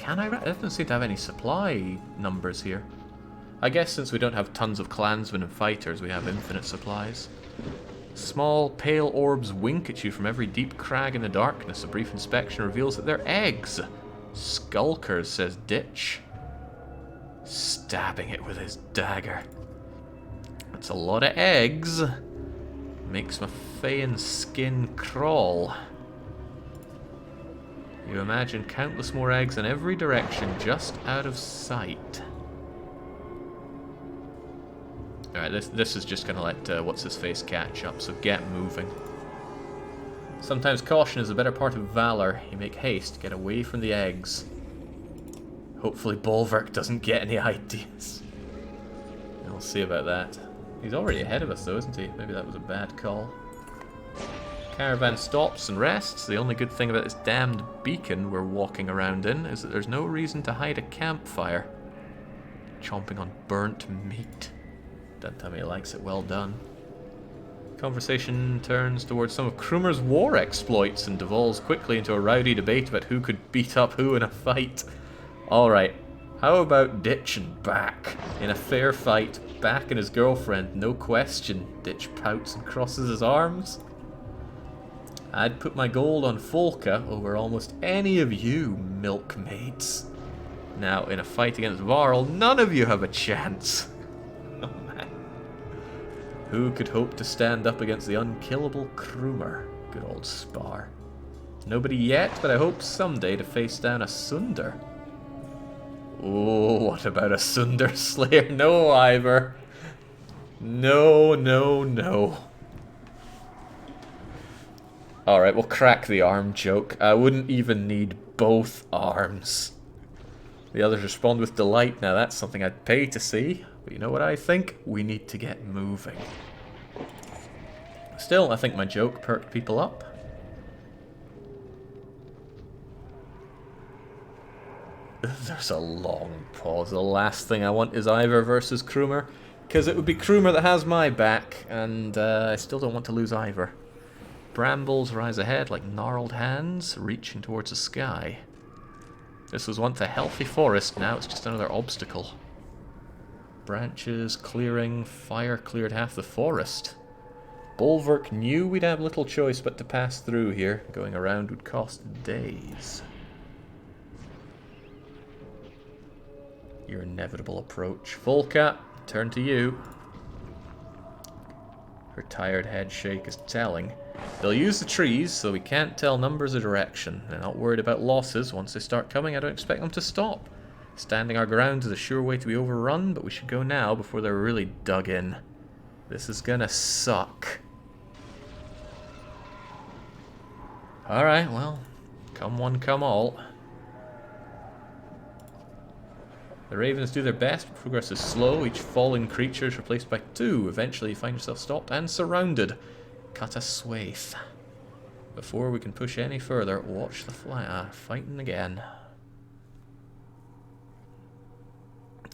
Can I? It doesn't seem to have any supply numbers here. I guess since we don't have tons of clansmen and fighters, we have infinite supplies. Small, pale orbs wink at you from every deep crag in the darkness. A brief inspection reveals that they're eggs. Skulkers, says Ditch, stabbing it with his dagger. That's a lot of eggs. Makes my Feyan skin crawl. You imagine countless more eggs in every direction, just out of sight. Alright, this is just going to let what's-his-face catch up, so get moving. Sometimes caution is a better part of valor. You make haste, get away from the eggs. Hopefully Bolverk doesn't get any ideas. We'll see about that. He's already ahead of us though, isn't he? Maybe that was a bad call. Caravan stops and rests. The only good thing about this damned beacon we're walking around in is that there's no reason to hide a campfire. Chomping on burnt meat. Don't tell me he likes it well done. Conversation turns towards some of Krumer's war exploits and devolves quickly into a rowdy debate about who could beat up who in a fight. Alright, how about Ditch and Back? In a fair fight, Back and his girlfriend, no question. Ditch pouts and crosses his arms. I'd put my gold on Volka over almost any of you, milkmaids. Now, in a fight against Varl, none of you have a chance. Oh man. Who could hope to stand up against the unkillable Krumer? Good old Spar. Nobody yet, but I hope someday to face down a Sunder. Oh, what about a Sunder Slayer? No, Ivor. No, no, no. Alright, we'll crack the arm joke. I wouldn't even need both arms. The others respond with delight. Now that's something I'd pay to see. But you know what I think? We need to get moving. Still, I think my joke perked people up. There's a long pause. The last thing I want is Ivor versus Krumer, because it would be Krumer that has my back, and I still don't want to lose Ivor. Brambles rise ahead like gnarled hands, reaching towards the sky. This was once a healthy forest, now it's just another obstacle. Branches, clearing, fire cleared half the forest. Bolverk knew we'd have little choice but to pass through here. Going around would cost days. Your inevitable approach. Volka, turn to you. Her tired head shake is telling. They'll use the trees, so we can't tell numbers or direction. They're not worried about losses. Once they start coming, I don't expect them to stop. Standing our ground is a sure way to be overrun, but we should go now before they're really dug in. This is gonna suck. Alright, well, come one, come all. The ravens do their best, but progress is slow. Each fallen creature is replaced by two. Eventually you find yourself stopped and surrounded. Cut a swathe. Before we can push any further, watch the fighting again.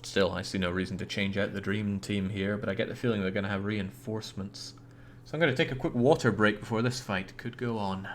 Still, I see no reason to change out the dream team here, but I get the feeling they're going to have reinforcements. So I'm going to take a quick water break before this fight could go on.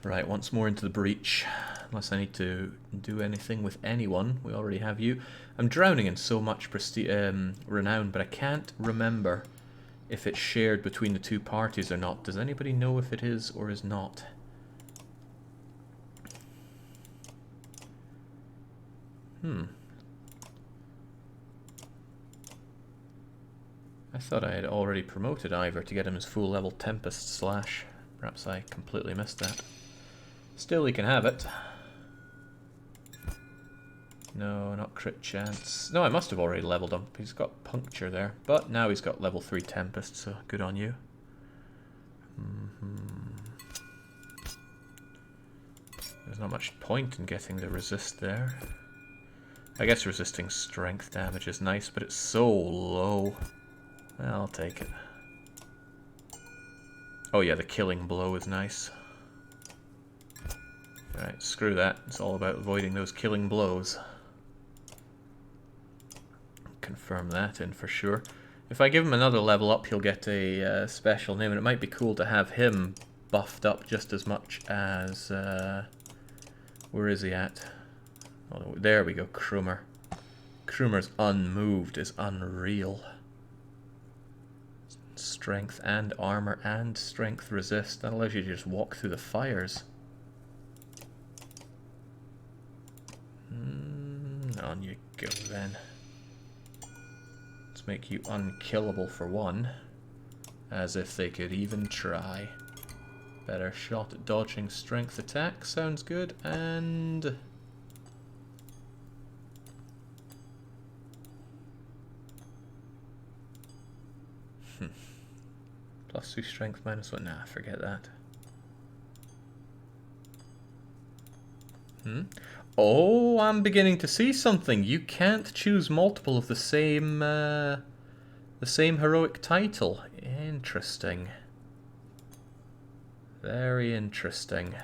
Right, once more into the breach. Unless I need to do anything with anyone. We already have you. I'm drowning in so much renown, but I can't remember if it's shared between the two parties or not. Does anybody know if it is or is not? I thought I had already promoted Ivor to get him his full level Tempest Slash. Perhaps I completely missed that. Still, he can have it. No, not crit chance. No, I must have already leveled him. He's got puncture there. But now he's got level 3 Tempest, so good on you. There's not much point in getting the resist there. I guess resisting strength damage is nice, but it's so low. Well, I'll take it. Oh yeah, the killing blow is nice. Right, screw that. It's all about avoiding those killing blows. Confirm that in for sure. If I give him another level up, he'll get a special name, and it might be cool to have him buffed up just as much as... where is he at? Oh, there we go, Krumer. Krumer's unmoved is unreal. Strength and armor and strength resist. That allows you to just walk through the fires. On you go then. Let's make you unkillable for one. As if they could even try. Better shot at dodging strength attack. Sounds good. And... +2 strength, -1. Nah, forget that. Oh, I'm beginning to see something. You can't choose multiple of the same heroic title. Interesting. Very interesting.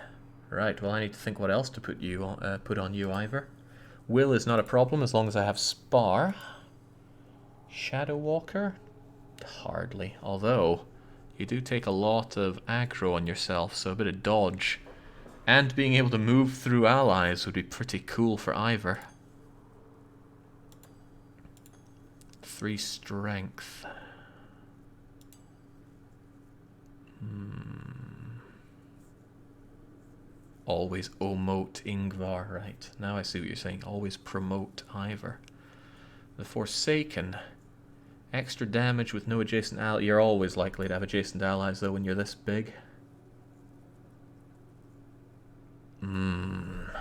Right, well I need to think what else to put on you, Ivor. Will is not a problem as long as I have Spar. Shadow Walker? Hardly. Although, you do take a lot of aggro on yourself, so a bit of dodge. And being able to move through allies would be pretty cool for Ivor. 3 strength. Always emote Ingvar, right. Now I see what you're saying. Always promote Ivor. The Forsaken. Extra damage with no adjacent ally. You're always likely to have adjacent allies though when you're this big.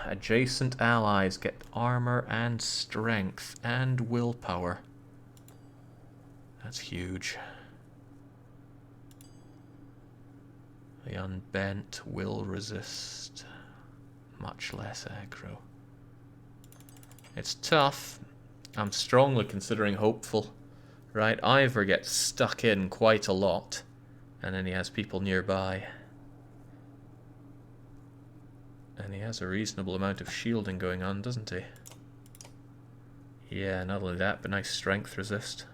Adjacent allies get armor and strength and willpower. That's huge. The Unbent will resist. Much less aggro. It's tough. I'm strongly considering hopeful. Right, Ivor gets stuck in quite a lot. And then he has people nearby. And he has a reasonable amount of shielding going on, doesn't he? Yeah, not only that, but nice strength resist.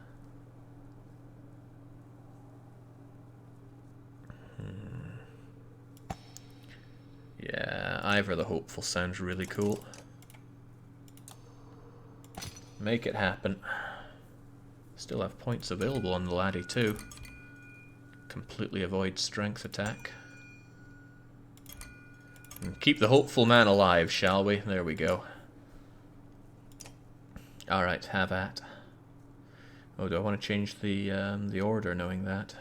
Yeah, Ivor the Hopeful sounds really cool. Make it happen. Still have points available on the laddie too. Completely avoid strength attack. And keep the hopeful man alive, shall we? There we go. Alright, have at. Oh, do I want to change the order knowing that?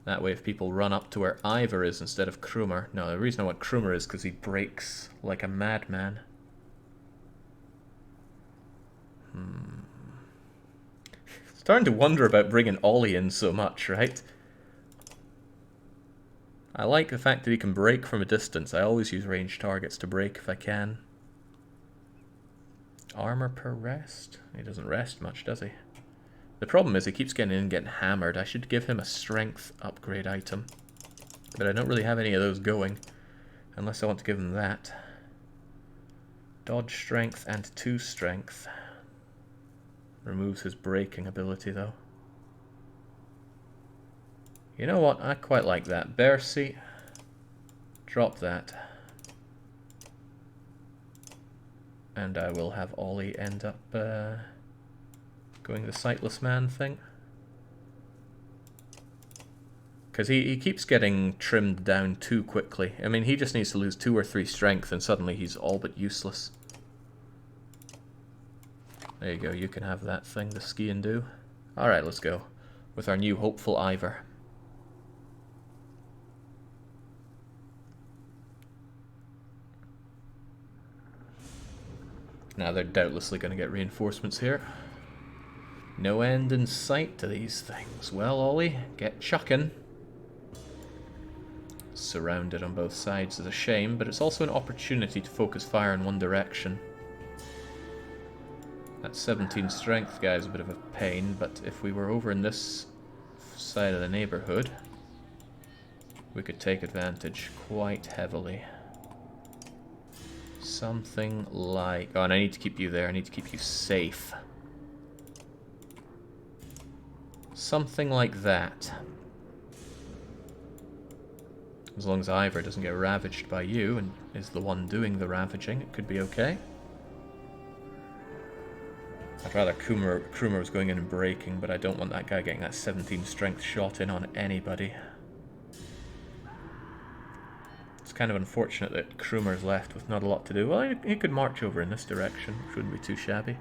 That way if people run up to where Ivor is instead of Krumer. No, the reason I want Krumer is because he breaks like a madman. Starting to wonder about bringing Ollie in so much, right? I like the fact that he can break from a distance. I always use ranged targets to break if I can. Armor per rest? He doesn't rest much, does he? The problem is he keeps getting in and getting hammered. I should give him a strength upgrade item. But I don't really have any of those going. Unless I want to give him that. Dodge strength and 2 strength. Removes his breaking ability though. You know what? I quite like that. Bercy. Drop that. And I will have Ollie end up going the Sightless Man thing. Because he keeps getting trimmed down too quickly. I mean, he just needs to lose 2 or 3 strength and suddenly he's all but useless. There you go, you can have that thing, the ski and do. Alright, let's go. With our new hopeful Ivor. Now they're doubtlessly going to get reinforcements here. No end in sight to these things. Well, Ollie, get chucking. Surrounded on both sides is a shame, but it's also an opportunity to focus fire in one direction. That 17 strength guy is a bit of a pain, but if we were over in this side of the neighborhood, we could take advantage quite heavily. Something like... Oh, and I need to keep you there. I need to keep you safe. Something like that. As long as Ivor doesn't get ravaged by you and is the one doing the ravaging, it could be okay. I'd rather Krumer was going in and breaking, but I don't want that guy getting that 17 strength shot in on anybody. It's kind of unfortunate that Krumer's left with not a lot to do. Well, he could march over in this direction, which wouldn't be too shabby.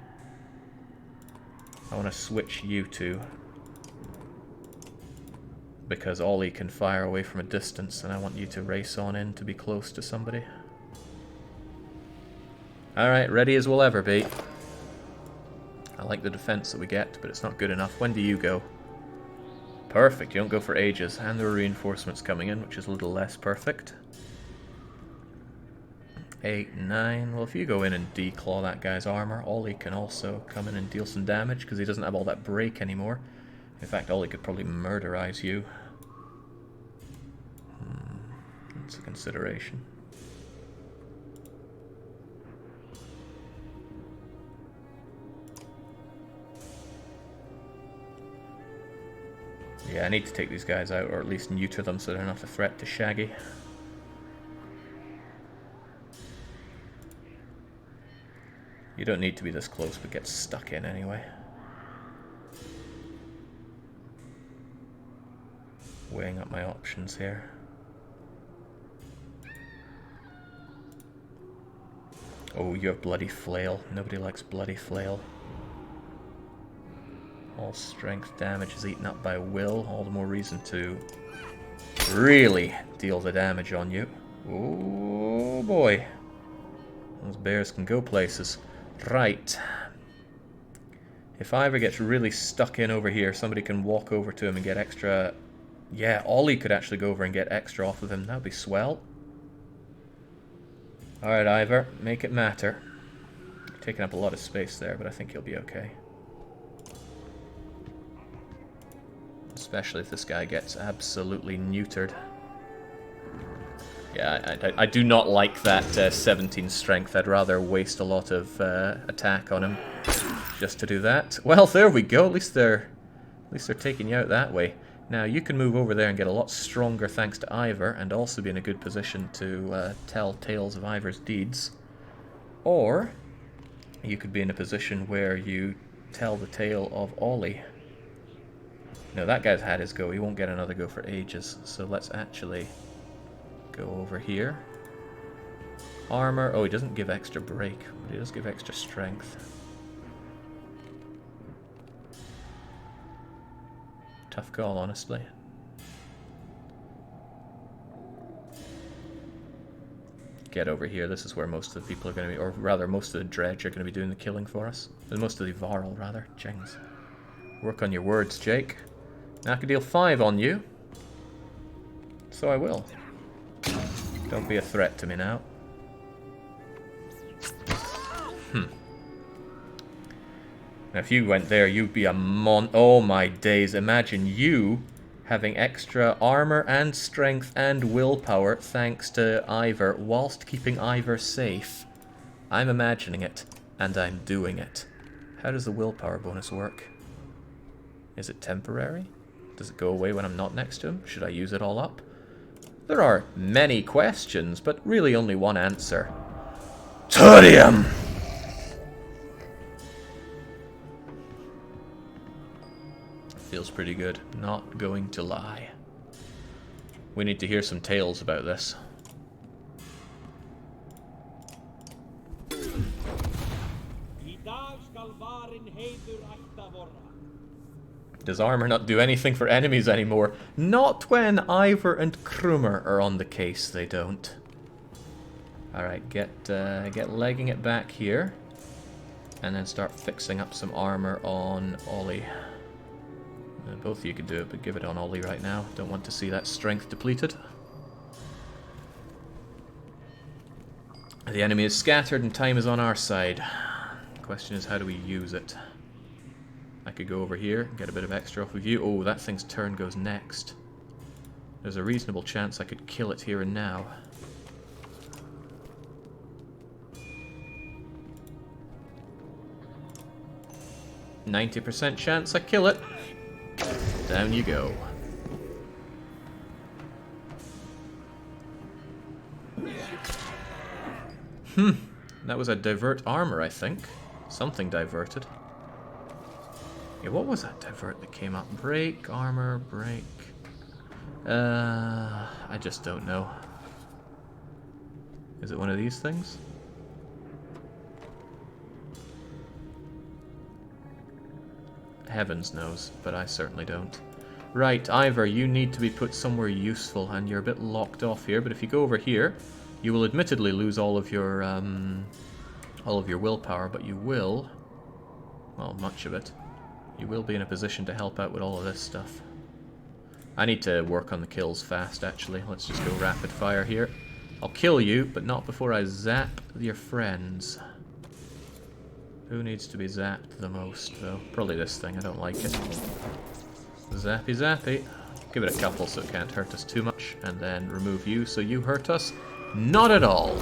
I want to switch you two. Because Ollie can fire away from a distance, and I want you to race on in to be close to somebody. Alright, ready as we'll ever be. I like the defense that we get, but it's not good enough. When do you go? Perfect, you don't go for ages. And there are reinforcements coming in, which is a little less perfect. 8, 9. Well, if you go in and declaw that guy's armor, Ollie can also come in and deal some damage, because he doesn't have all that break anymore. In fact, Ollie could probably murderize you. That's a consideration. Yeah, I need to take these guys out, or at least neuter them so they're not a threat to Shaggy. You don't need to be this close, but get stuck in anyway. Weighing up my options here. Oh, you have Bloody Flail. Nobody likes Bloody Flail. All strength damage is eaten up by will. All the more reason to really deal the damage on you. Oh boy. Those bears can go places. Right. If Ivor gets really stuck in over here, somebody can walk over to him and get extra... Yeah, Ollie could actually go over and get extra off of him. That would be swell. Alright, Ivor, make it matter. You're taking up a lot of space there, but I think you'll be okay. Especially if this guy gets absolutely neutered. Yeah, I do not like that 17 strength. I'd rather waste a lot of attack on him just to do that. Well, there we go. At least they're taking you out that way. Now, you can move over there and get a lot stronger thanks to Ivor, and also be in a good position to tell tales of Ivor's deeds. Or, you could be in a position where you tell the tale of Ollie. No, that guy's had his go. He won't get another go for ages. So let's actually go over here. Armor. Oh, he doesn't give extra break, but he does give extra strength. Tough call, honestly. Get over here. This is where most of the people are going to be, or rather, most of the dredge are going to be doing the killing for us. Most of the Varl, rather. Jings. Work on your words, Jake. Now I can deal 5 on you. So I will. Don't be a threat to me now. Now if you went there, you'd be a oh my days. Imagine you having extra armor and strength and willpower thanks to Ivor, whilst keeping Ivor safe. I'm imagining it, and I'm doing it. How does the willpower bonus work? Is it temporary? Does it go away when I'm not next to him? Should I use it all up? There are many questions, but really only one answer. Turium! Feels pretty good, not going to lie. We need to hear some tales about this. Does armor not do anything for enemies anymore? Not when Ivor and Krumer are on the case, they don't. Alright, get legging it back here. And then start fixing up some armor on Ollie. Both of you could do it, but give it on Ollie right now. Don't want to see that strength depleted. The enemy is scattered and time is on our side. The question is, how do we use it? I could go over here, get a bit of extra off of you. Oh, that thing's turn goes next. There's a reasonable chance I could kill it here and now. %90 chance I kill it. Down you go. That was a divert armor, I think. Something diverted. Yeah, what was that divert that came up? Break, armor, break. I just don't know. Is it one of these things? Heavens knows, but I certainly don't. Right, Ivor, you need to be put somewhere useful, and you're a bit locked off here, but if you go over here, you will admittedly lose all of your willpower, but you will, well, much of it, you will be in a position to help out with all of this stuff. I need to work on the kills fast, actually. Let's just go rapid fire here. I'll kill you, but not before I zap your friends. Who needs to be zapped the most, though? Probably this thing, I don't like it. Zappy zappy. Give it a couple so it can't hurt us too much, and then remove you so you hurt us not at all.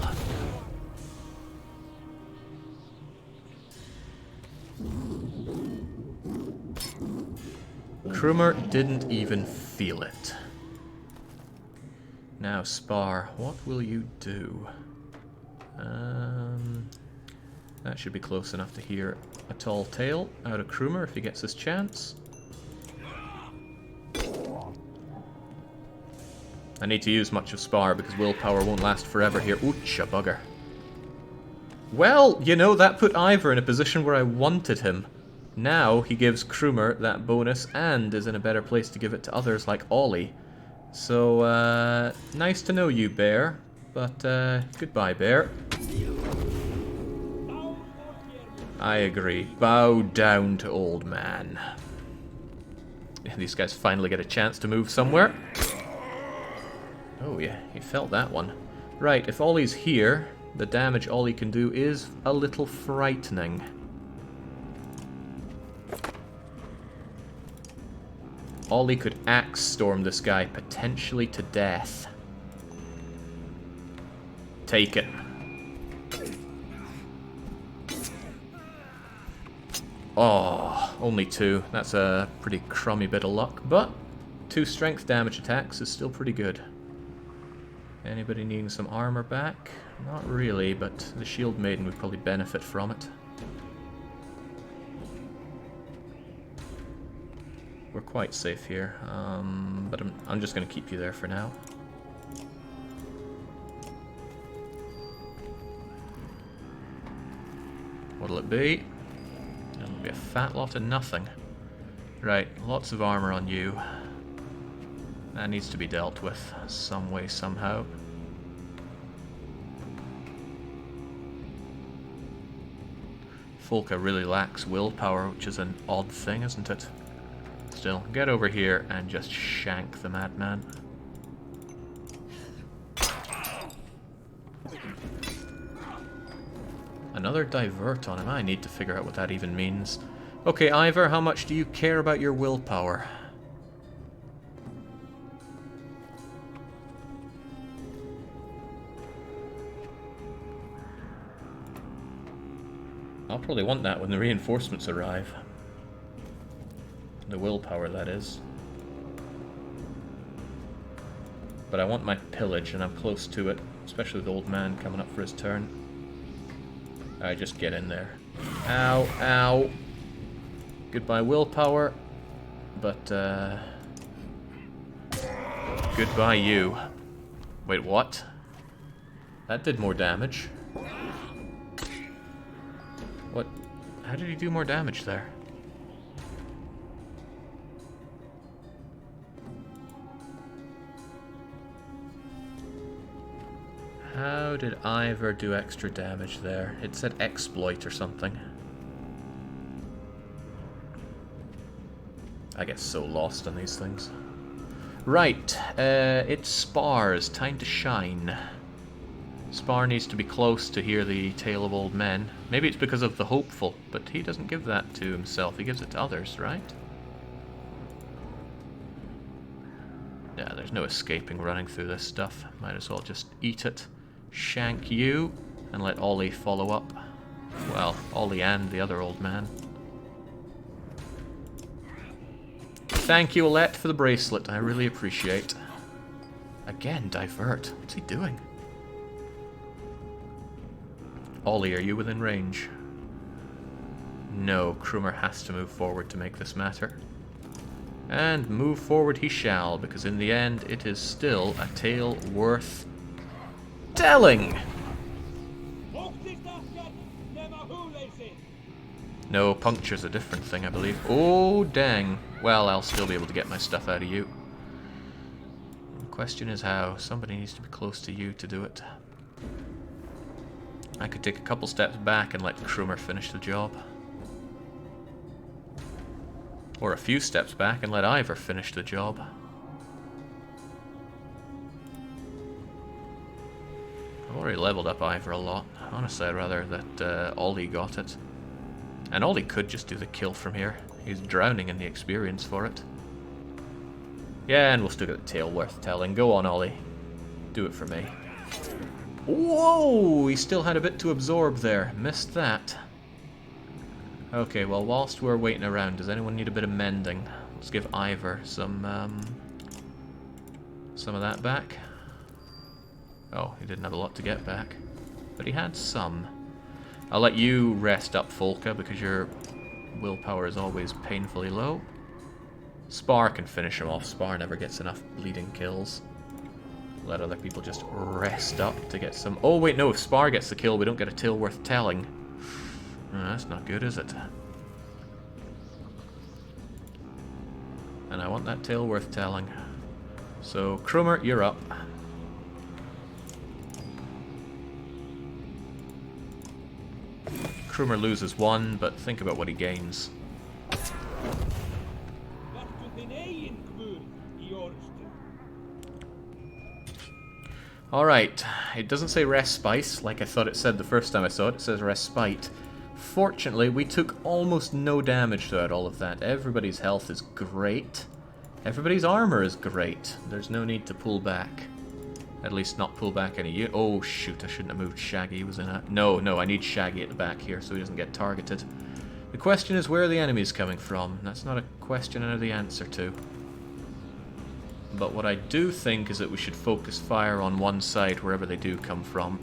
Krumer didn't even feel it. Now, Spar, what will you do? That should be close enough to hear a tall tale out of Krumer if he gets his chance. I need to use much of Spar because willpower won't last forever here. Ooch, a bugger. Well, you know, that put Ivor in a position where I wanted him. Now he gives Krumer that bonus and is in a better place to give it to others like Ollie. So, nice to know you, Bear. But, goodbye, Bear. I agree. Bow down to old man. These guys finally get a chance to move somewhere. Oh yeah, he felt that one. Right, if Ollie's here, the damage Ollie can do is a little frightening. Ollie could axe storm this guy, potentially to death. Take it. Oh, only 2. That's a pretty crummy bit of luck, but 2 strength damage attacks is still pretty good. Anybody needing some armor back? Not really, but the Shield Maiden would probably benefit from it. We're quite safe here, but I'm just going to keep you there for now. What'll it be? It'll be a fat lot of nothing. Right, lots of armor on you. That needs to be dealt with some way, somehow. Folka really lacks willpower, which is an odd thing, isn't it? Still, get over here and just shank the madman. Another divert on him. I need to figure out what that even means. Okay, Ivor, how much do you care about your willpower? I'll probably want that when the reinforcements arrive. The willpower, that is. But I want my pillage, and I'm close to it, especially with the old man coming up for his turn. Alright, just get in there. Ow, ow. Goodbye willpower. But, goodbye you. Wait, what? That did more damage. What? How did he do more damage there? How did Ivor do extra damage there? It said exploit or something. I get so lost on these things. Right, it's Spar's time to shine. Spar needs to be close to hear the tale of old men. Maybe it's because of the hopeful, but he doesn't give that to himself, he gives it to others, right? Yeah, there's no escaping running through this stuff. Might as well just eat it. Shank you, and let Ollie follow up. Well, Ollie and the other old man. Thank you, Olette, for the bracelet. I really appreciate. Again, divert. What's he doing? Ollie, are you within range? No, Krumer has to move forward to make this matter. And move forward he shall, because in the end it is still a tale worth telling! No, puncture's a different thing, I believe. Oh, dang. Well, I'll still be able to get my stuff out of you. The question is how. Somebody needs to be close to you to do it. I could take a couple steps back and let Krumer finish the job. Or a few steps back and let Ivor finish the job. I've already leveled up Ivor a lot. Honestly, I'd rather that Ollie got it. And Ollie could just do the kill from here. He's drowning in the experience for it. Yeah, and we'll still get the tale worth telling. Go on, Ollie. Do it for me. Whoa! He still had a bit to absorb there. Missed that. Okay, well, whilst we're waiting around, does anyone need a bit of mending? Let's give Ivor some of that back. Oh, he didn't have a lot to get back. But he had some. I'll let you rest up, Folka, because your willpower is always painfully low. Spar can finish him off. Spar never gets enough bleeding kills. Let other people just rest up to get some... Oh, wait, no, if Spar gets the kill, we don't get a tale worth telling. Oh, that's not good, is it? And I want that tale worth telling. So, Krumer, you're up. Krumer loses one, but think about what he gains. Alright, it doesn't say respite, like I thought it said the first time I saw it. It says respite. Fortunately, we took almost no damage throughout all of that. Everybody's health is great. Everybody's armor is great. There's no need to pull back. At least not pull back any... Oh, shoot, I shouldn't have moved Shaggy. He was in a... No, I need Shaggy at the back here so he doesn't get targeted. The question is where are the enemies coming from? That's not a question I know the answer to. But what I do think is that we should focus fire on one side wherever they do come from.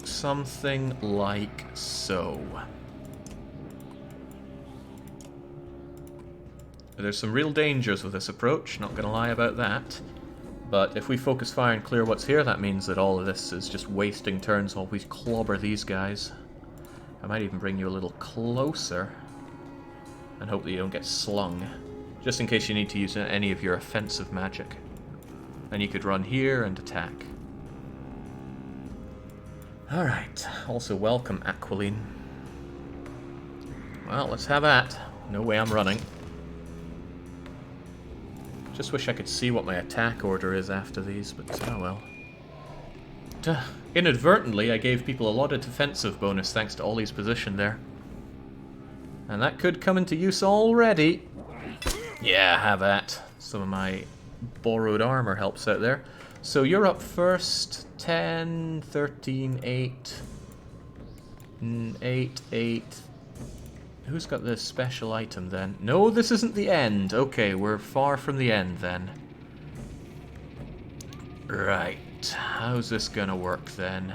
Something like so. There's some real dangers with this approach, not gonna lie about that. But if we focus fire and clear what's here, that means that all of this is just wasting turns while we clobber these guys. I might even bring you a little closer and hope that you don't get slung, just in case you need to use any of your offensive magic. And you could run here and attack. Alright, also welcome, Aquiline. Well, let's have that. No way I'm running. Just wish I could see what my attack order is after these, but oh well. Inadvertently, I gave people a lot of defensive bonus thanks to Ollie's position there. And that could come into use already. Yeah, have that. Some of my borrowed armor helps out there. So you're up first. 10, 13, 8, 8, 8, who's got this special item then? No, this isn't the end. Okay, we're far from the end then. Right, how's this gonna work then?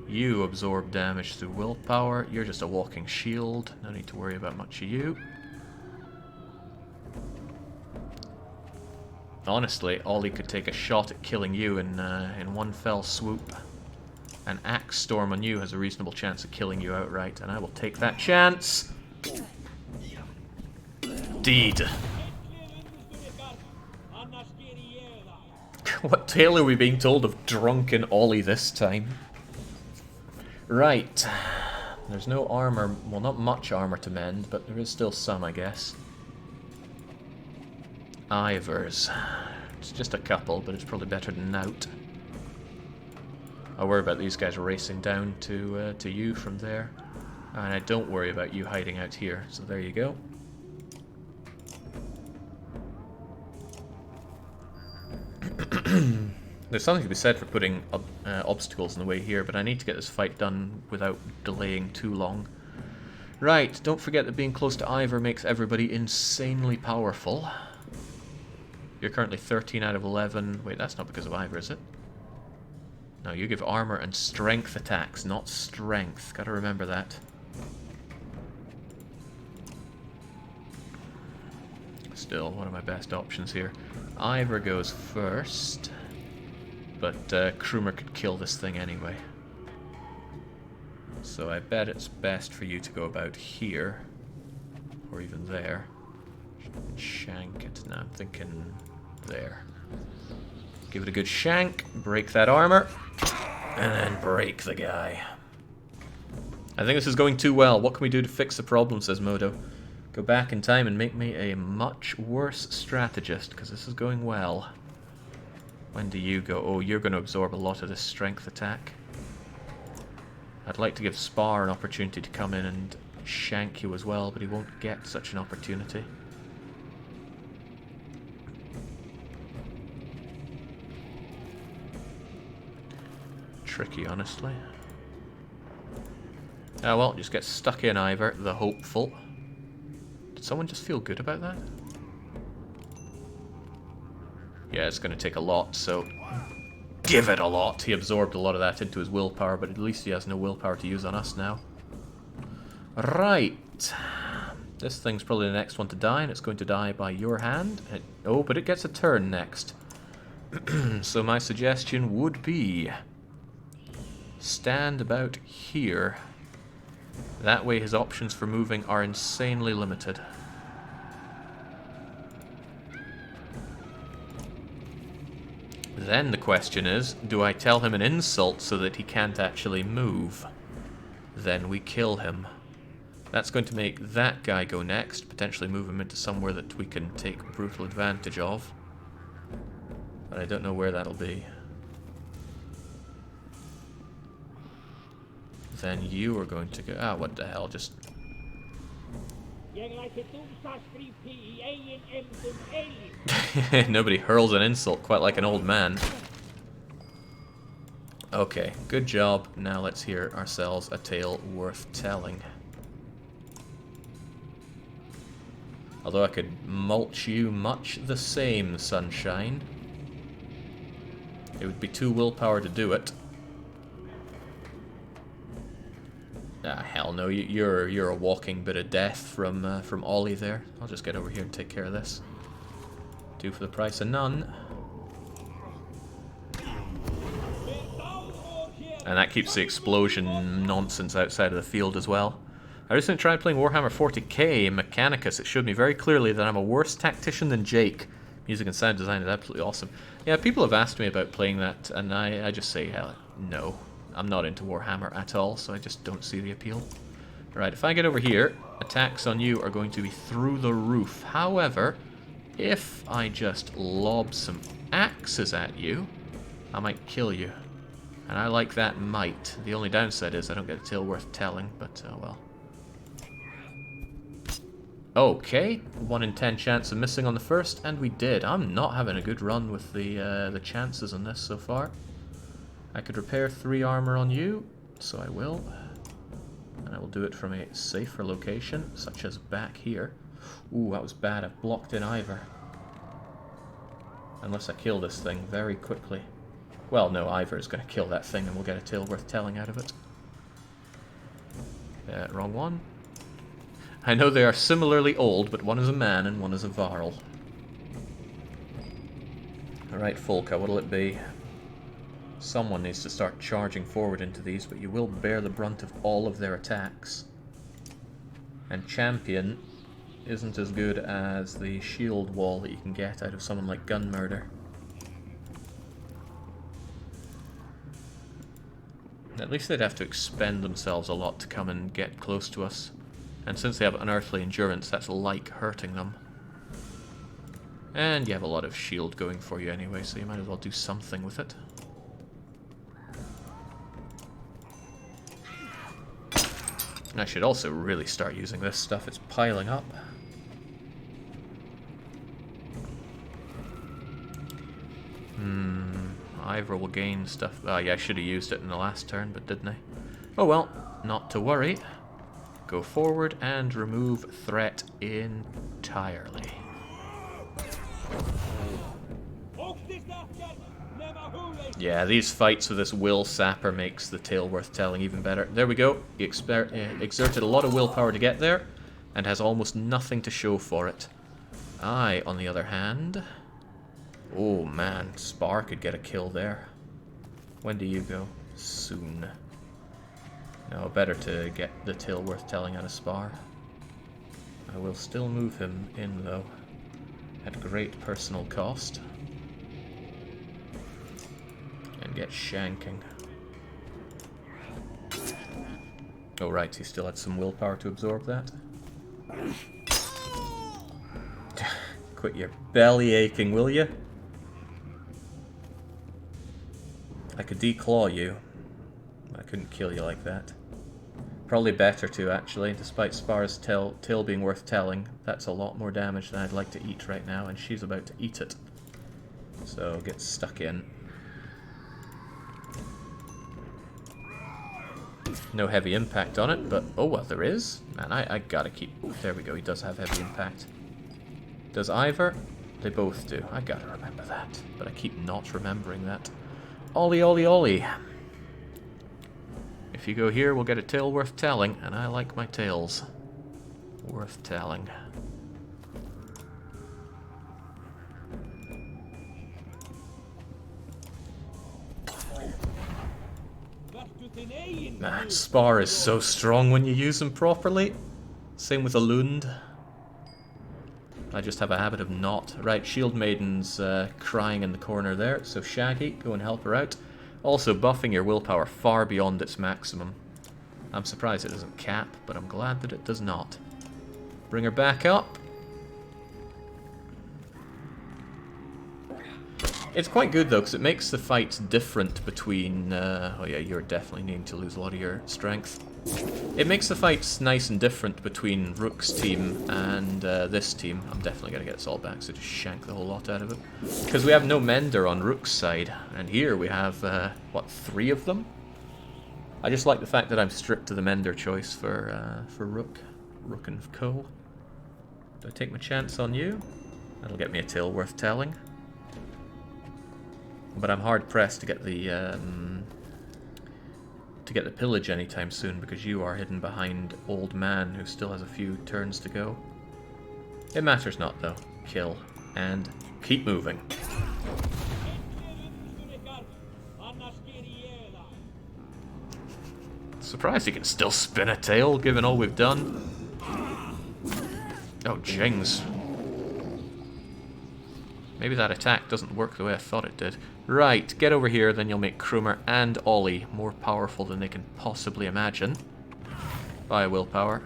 You absorb damage through willpower. You're just a walking shield. No need to worry about much of you. Honestly, Ollie could take a shot at killing you in one fell swoop. An Axe Storm on you has a reasonable chance of killing you outright, and I will take that chance. Indeed. What tale are we being told of drunken Ollie this time? Right. There's no armor, well, not much armor to mend, but there is still some, I guess. Ivers. It's just a couple, but it's probably better than out. I worry about these guys racing down to you from there. And I don't worry about you hiding out here, so there you go. There's something to be said for putting obstacles in the way here, but I need to get this fight done without delaying too long. Right, don't forget that being close to Ivor makes everybody insanely powerful. You're currently 13 out of 11. Wait, that's not because of Ivor, is it? No, you give armor and strength attacks, not strength. Gotta remember that. Still, one of my best options here. Ivor goes first, but Krumer could kill this thing anyway. So I bet it's best for you to go about here, or even there. Shank it. Now I'm thinking there. Give it a good shank, break that armor, and then break the guy. I think this is going too well. What can we do to fix the problem, says Modo. Go back in time and make me a much worse strategist, because this is going well. When do you go? Oh, you're going to absorb a lot of this strength attack. I'd like to give Spar an opportunity to come in and shank you as well, but he won't get such an opportunity. Tricky, honestly. Ah, well, just get stuck in, Ivor, the hopeful. Did someone just feel good about that? Yeah, it's going to take a lot, so give it a lot. He absorbed a lot of that into his willpower, but at least he has no willpower to use on us now. Right. This thing's probably the next one to die, and it's going to die by your hand. Oh, but it gets a turn next. So my suggestion would be stand about here. That way his options for moving are insanely limited. Then the question is, do I tell him an insult so that he can't actually move? Then we kill him. That's going to make that guy go next, potentially move him into somewhere that we can take brutal advantage of. But I don't know where that'll be. Then you are going to go... Ah, what the hell, just... Nobody hurls an insult quite like an old man. Okay, good job. Now let's hear ourselves a tale worth telling. Although I could mulch you much the same, Sunshine. It would be 2 willpower to do it. Ah, hell no, you're a walking bit of death from Ollie there. I'll just get over here and take care of this. 2 for the price of none. And that keeps the explosion nonsense outside of the field as well. I recently tried playing Warhammer 40k Mechanicus. It showed me very clearly that I'm a worse tactician than Jake. Music and sound design is absolutely awesome. Yeah, people have asked me about playing that, and I just say, hell, no. I'm not into Warhammer at all, so I just don't see the appeal. Right, if I get over here, attacks on you are going to be through the roof. However, if I just lob some axes at you, I might kill you. And I like that might. The only downside is I don't get a tale worth telling, but oh well. Okay, 1 in 10 chance of missing on the first, and we did. I'm not having a good run with the chances on this so far. I could repair 3 armor on you, so I will. And I will do it from a safer location, such as back here. Ooh, that was bad. I've blocked in Ivor. Unless I kill this thing very quickly. Well, no, Ivor is going to kill that thing and we'll get a tale worth telling out of it. Wrong one. I know they are similarly old, but one is a man and one is a varl. Alright, Folka, what'll it be? Someone needs to start charging forward into these, but you will bear the brunt of all of their attacks. And Champion isn't as good as the shield wall that you can get out of someone like Gunmurder. At least they'd have to expend themselves a lot to come and get close to us. And since they have unearthly endurance, that's like hurting them. And you have a lot of shield going for you anyway, so you might as well do something with it. I should also really start using this stuff, it's piling up. Ivor will gain stuff. Oh yeah, I should have used it in the last turn, but didn't I? Oh well, not to worry. Go forward and remove threat entirely. Yeah, these fights with this will sapper makes the tale worth telling even better. There we go. He exerted a lot of willpower to get there, and has almost nothing to show for it. I, on the other hand... Oh man, Spar could get a kill there. When do you go? Soon. No, better to get the tale worth telling out of Spar. I will still move him in though, at great personal cost. And get shanking. Oh right, he still had some willpower to absorb that. Quit your belly aching, will you? I could declaw you. I couldn't kill you like that. Probably better to, actually, despite Spar's tail being worth telling. That's a lot more damage than I'd like to eat right now, and she's about to eat it. So, get stuck in. No heavy impact on it, but... Oh, well, there is. Man, I gotta keep... There we go, he does have heavy impact. Does Ivor? They both do. I gotta remember that. But I keep not remembering that. Ollie, ollie, ollie. If you go here, we'll get a tale worth telling, and I like my tales. Worth telling. Man, Spar is so strong when you use him properly. Same with a Lund. I just have a habit of not. Right, Shield Maiden's crying in the corner there, so Shaggy, go and help her out. Also buffing your willpower far beyond its maximum. I'm surprised it doesn't cap, but I'm glad that it does not. Bring her back up. It's quite good though, because it makes the fights different between... oh yeah, you're definitely needing to lose a lot of your strength. It makes the fights nice and different between Rook's team and this team. I'm definitely going to get this all back, so just shank the whole lot out of it. Because we have no Mender on Rook's side, and here we have, what, 3 of them? I just like the fact that I'm stripped to the Mender choice for Rook. Rook and Co. Do I take my chance on you? That'll get me a tale worth telling. But I'm hard pressed to get the pillage anytime soon, because you are hidden behind Old Man, who still has a few turns to go. It matters not, though. Kill. And keep moving. Surprised he can still spin a tail, given all we've done. Oh, jings. Maybe that attack doesn't work the way I thought it did. Right, get over here, then you'll make Krumer and Ollie more powerful than they can possibly imagine. By willpower.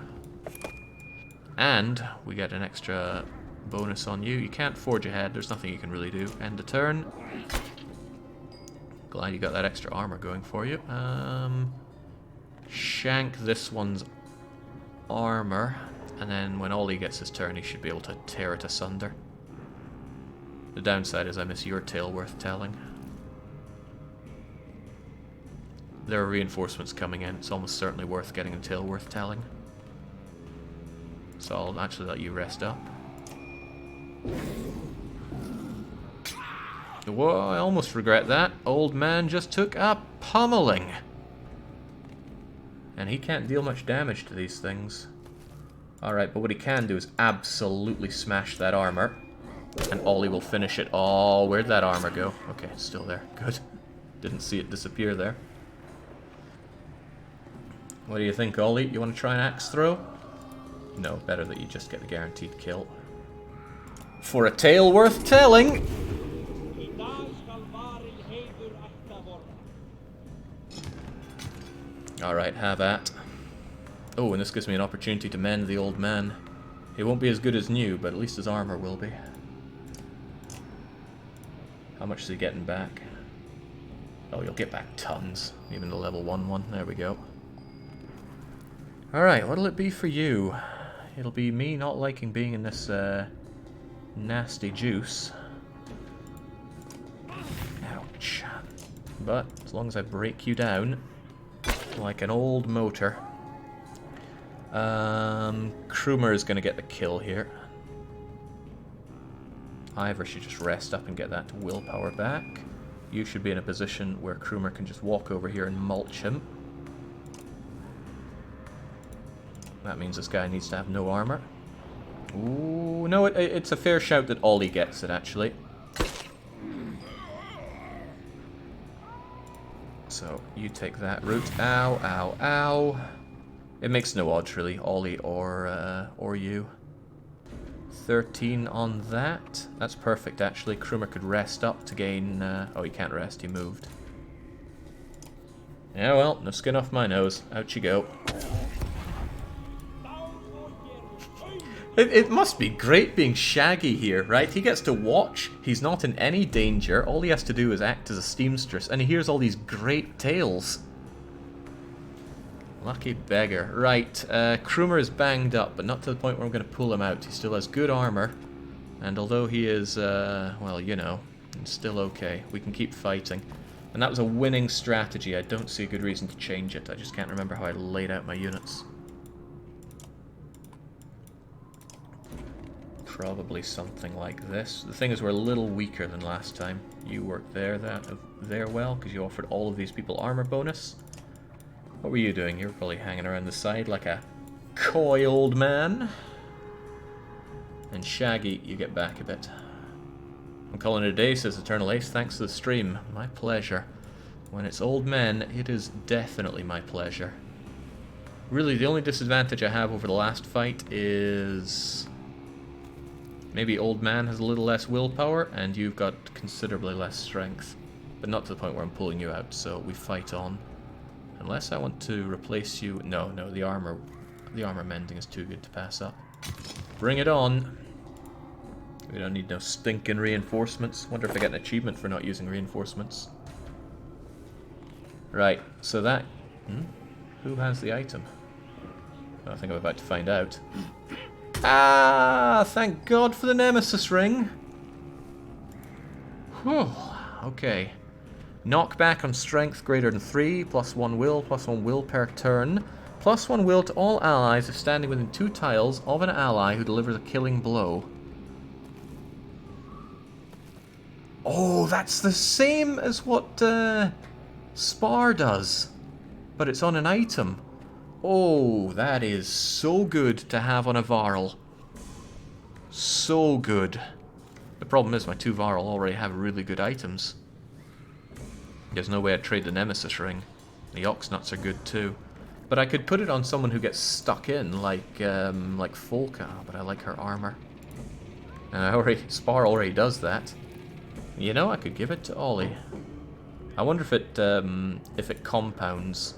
And we get an extra bonus on you. You can't forge ahead, there's nothing you can really do. End the turn. Glad you got that extra armor going for you. Shank this one's armor, and then when Ollie gets his turn, he should be able to tear it asunder. The downside is I miss your tale worth telling. there are reinforcements coming in. It's almost certainly worth getting a tale worth telling. So I'll actually let you rest up. Whoa, I almost regret that. Old man just took a pummeling. And he can't deal much damage to these things. Alright, but what he can do is absolutely smash that armor. And Ollie will finish it. Oh, where'd that armor go? Okay, it's still there. Good. Didn't see it disappear there. What do you think, Ollie? You want to try an axe throw? No, better that you just get the guaranteed kill. For a tale worth telling! Alright, have at. Oh, and this gives me an opportunity to mend the old man. He won't be as good as new, but at least his armor will be. How much is he getting back? Oh, you'll get back tons. Even the level 1 one. There we go. Alright, what'll it be for you? It'll be me not liking being in this nasty juice. Ouch. But as long as I break you down like an old motor. Krumer is going to get the kill here. Ivor should just rest up and get that willpower back. You should be in a position where Krumer can just walk over here and mulch him. That means this guy needs to have no armor. Ooh, no, it's a fair shout that Ollie gets it, actually. So, you take that route. Ow, ow, ow. It makes no odds, really. Ollie or you. 13 on that. That's perfect, actually. Krumer could rest up to gain... oh, he can't rest. He moved. Yeah, well, no skin off my nose. Out you go. It must be great being Shaggy here, right? He gets to watch. He's not in any danger. All he has to do is act as a seamstress. And he hears all these great tales. Lucky beggar. Right, Krumer is banged up, but not to the point where I'm going to pull him out. He still has good armor. And although he is, well, you know, it's still okay. We can keep fighting. And that was a winning strategy. I don't see a good reason to change it. I just can't remember how I laid out my units. Probably something like this. The thing is, we're a little weaker than last time. You worked there well, because you offered all of these people armor bonus. What were you doing? You were probably hanging around the side like a coy old man. And Shaggy, you get back a bit. I'm calling it a day, says Eternal Ace. Thanks to the stream. My pleasure. When it's old men, it is definitely my pleasure. Really, the only disadvantage I have over the last fight is... maybe old man has a little less willpower, and you've got considerably less strength. But not to the point where I'm pulling you out, so we fight on. Unless I want to replace you... No, the armor mending is too good to pass up. Bring it on! We don't need no stinking reinforcements. Wonder if I get an achievement for not using reinforcements. Right, so that... Who has the item? I think I'm about to find out. Ah, thank God for the Nemesis ring. Whew, okay. Knockback on strength greater than 3, +1 will per turn. +1 will to all allies if standing within 2 tiles of an ally who delivers a killing blow. Oh, that's the same as what Spar does. But it's on an item. Oh, that is so good to have on a Varl. So good. The problem is my 2 Varl already have really good items. There's no way I'd trade the Nemesis ring. The Oxnuts are good too. But I could put it on someone who gets stuck in, like Folka, but I like her armor. And Spar already does that. You know, I could give it to Ollie. I wonder if it compounds.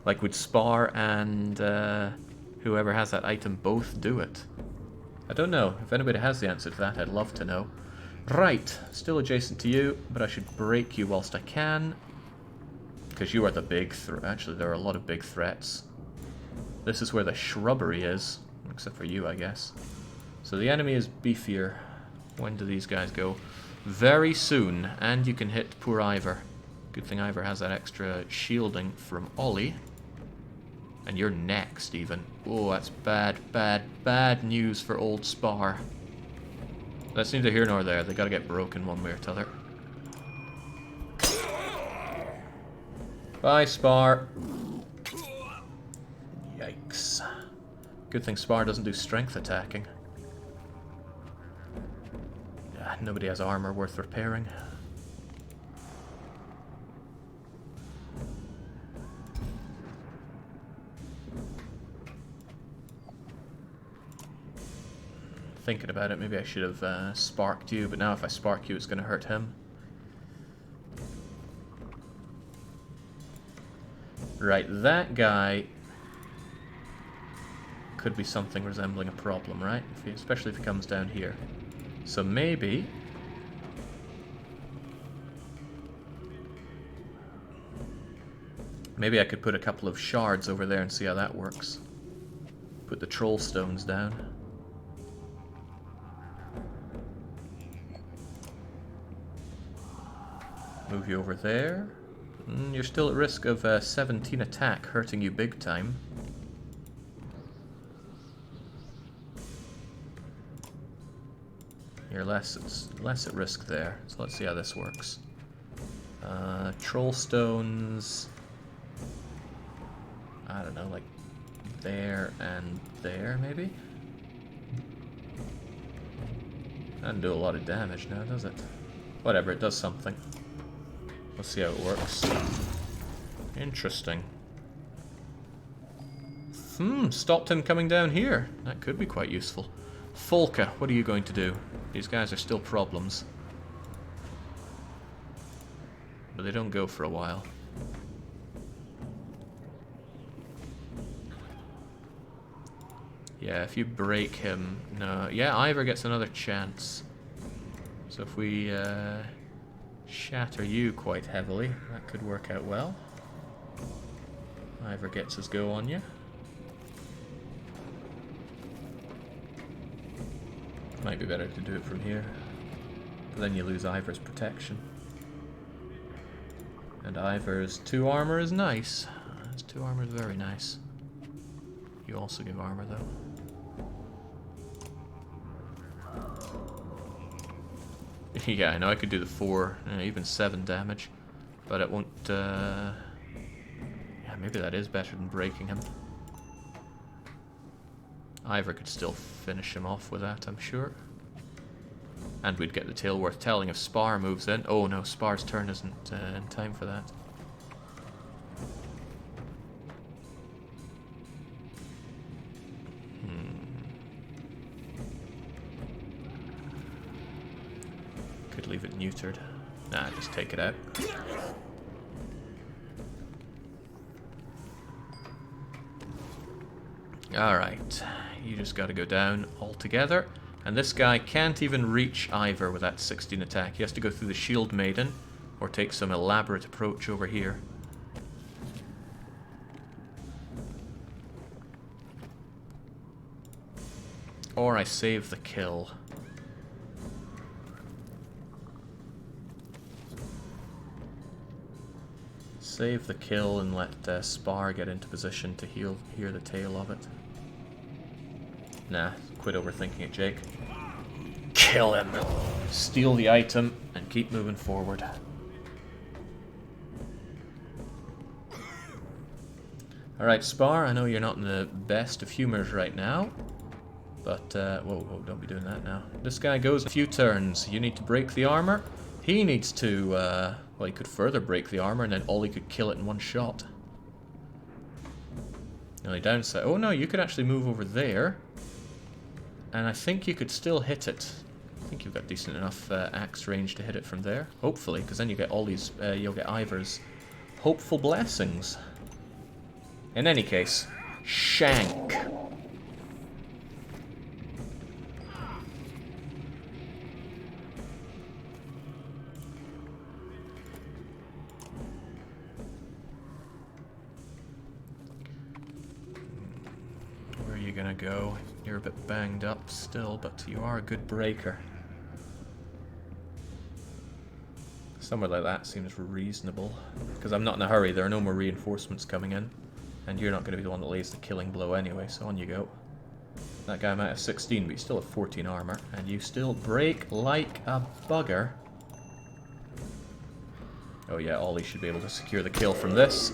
Like, would Spar and whoever has that item both do it? I don't know. If anybody has the answer to that, I'd love to know. Right, still adjacent to you, but I should break you whilst I can. Because you are the big threat. Actually, there are a lot of big threats. This is where the shrubbery is. Except for you, I guess. So the enemy is beefier. When do these guys go? Very soon. And you can hit poor Ivor. Good thing Ivor has that extra shielding from Ollie. And you're next, even. Oh, that's bad, bad, bad news for old Spar. That's neither here nor there. They gotta get broken one way or t'other. Bye, Spar. Yikes. Good thing Spar doesn't do strength attacking. Nobody has armor worth repairing. Thinking about it, maybe I should have sparked you, but now if I spark you, it's going to hurt him. Right, that guy could be something resembling a problem, right? Especially if he comes down here. So maybe... maybe I could put a couple of shards over there and see how that works. Put the troll stones down. Move you over there. You're still at risk of 17 attack, hurting you big time. You're less at risk there, so let's see how this works. Troll stones... I don't know, like there and there, maybe? Doesn't do a lot of damage now, does it? Whatever, it does something. Let's see how it works. Interesting. Stopped him coming down here. That could be quite useful. Folka, what are you going to do? These guys are still problems. But they don't go for a while. Yeah, if you break him... no. Yeah, Ivor gets another chance. So if we shatter you quite heavily, that could work out well. Ivor gets his go on you. Might be better to do it from here. But then you lose Ivor's protection. And Ivor's 2 armor is nice. His 2 armor is very nice. You also give armor though. Yeah, I know I could do the 4, even 7 damage, but it won't, yeah, maybe that is better than breaking him. Ivor could still finish him off with that, I'm sure. And we'd get the tale worth telling if Spar moves in. Oh no, Spar's turn isn't in time for that. Could leave it neutered. Nah, just take it out. Alright, you just gotta go down altogether. And this guy can't even reach Ivor with that 16 attack. He has to go through the Shield Maiden, or take some elaborate approach over here. Or I save the kill. Save the kill and let Spar get into position to hear the tail of it. Nah, quit overthinking it, Jake. Kill him! Steal the item and keep moving forward. Alright, Spar, I know you're not in the best of humors right now. But, whoa, don't be doing that now. This guy goes a few turns. You need to break the armor. He needs to, well, he could further break the armor and then Ollie could kill it in one shot. The only downside... oh no, you could actually move over there. And I think you could still hit it. I think you've got decent enough axe range to hit it from there. Hopefully, because then you get Ollie's, you'll get Ivor's hopeful blessings. In any case, shank. Where are you gonna go? You're a bit banged up still, but you are a good breaker. Somewhere like that seems reasonable. Because I'm not in a hurry, there are no more reinforcements coming in. And you're not going to be the one that lays the killing blow anyway, so on you go. That guy might have 16, but you still have 14 armor. And you still break like a bugger. Oh yeah, Ollie should be able to secure the kill from this.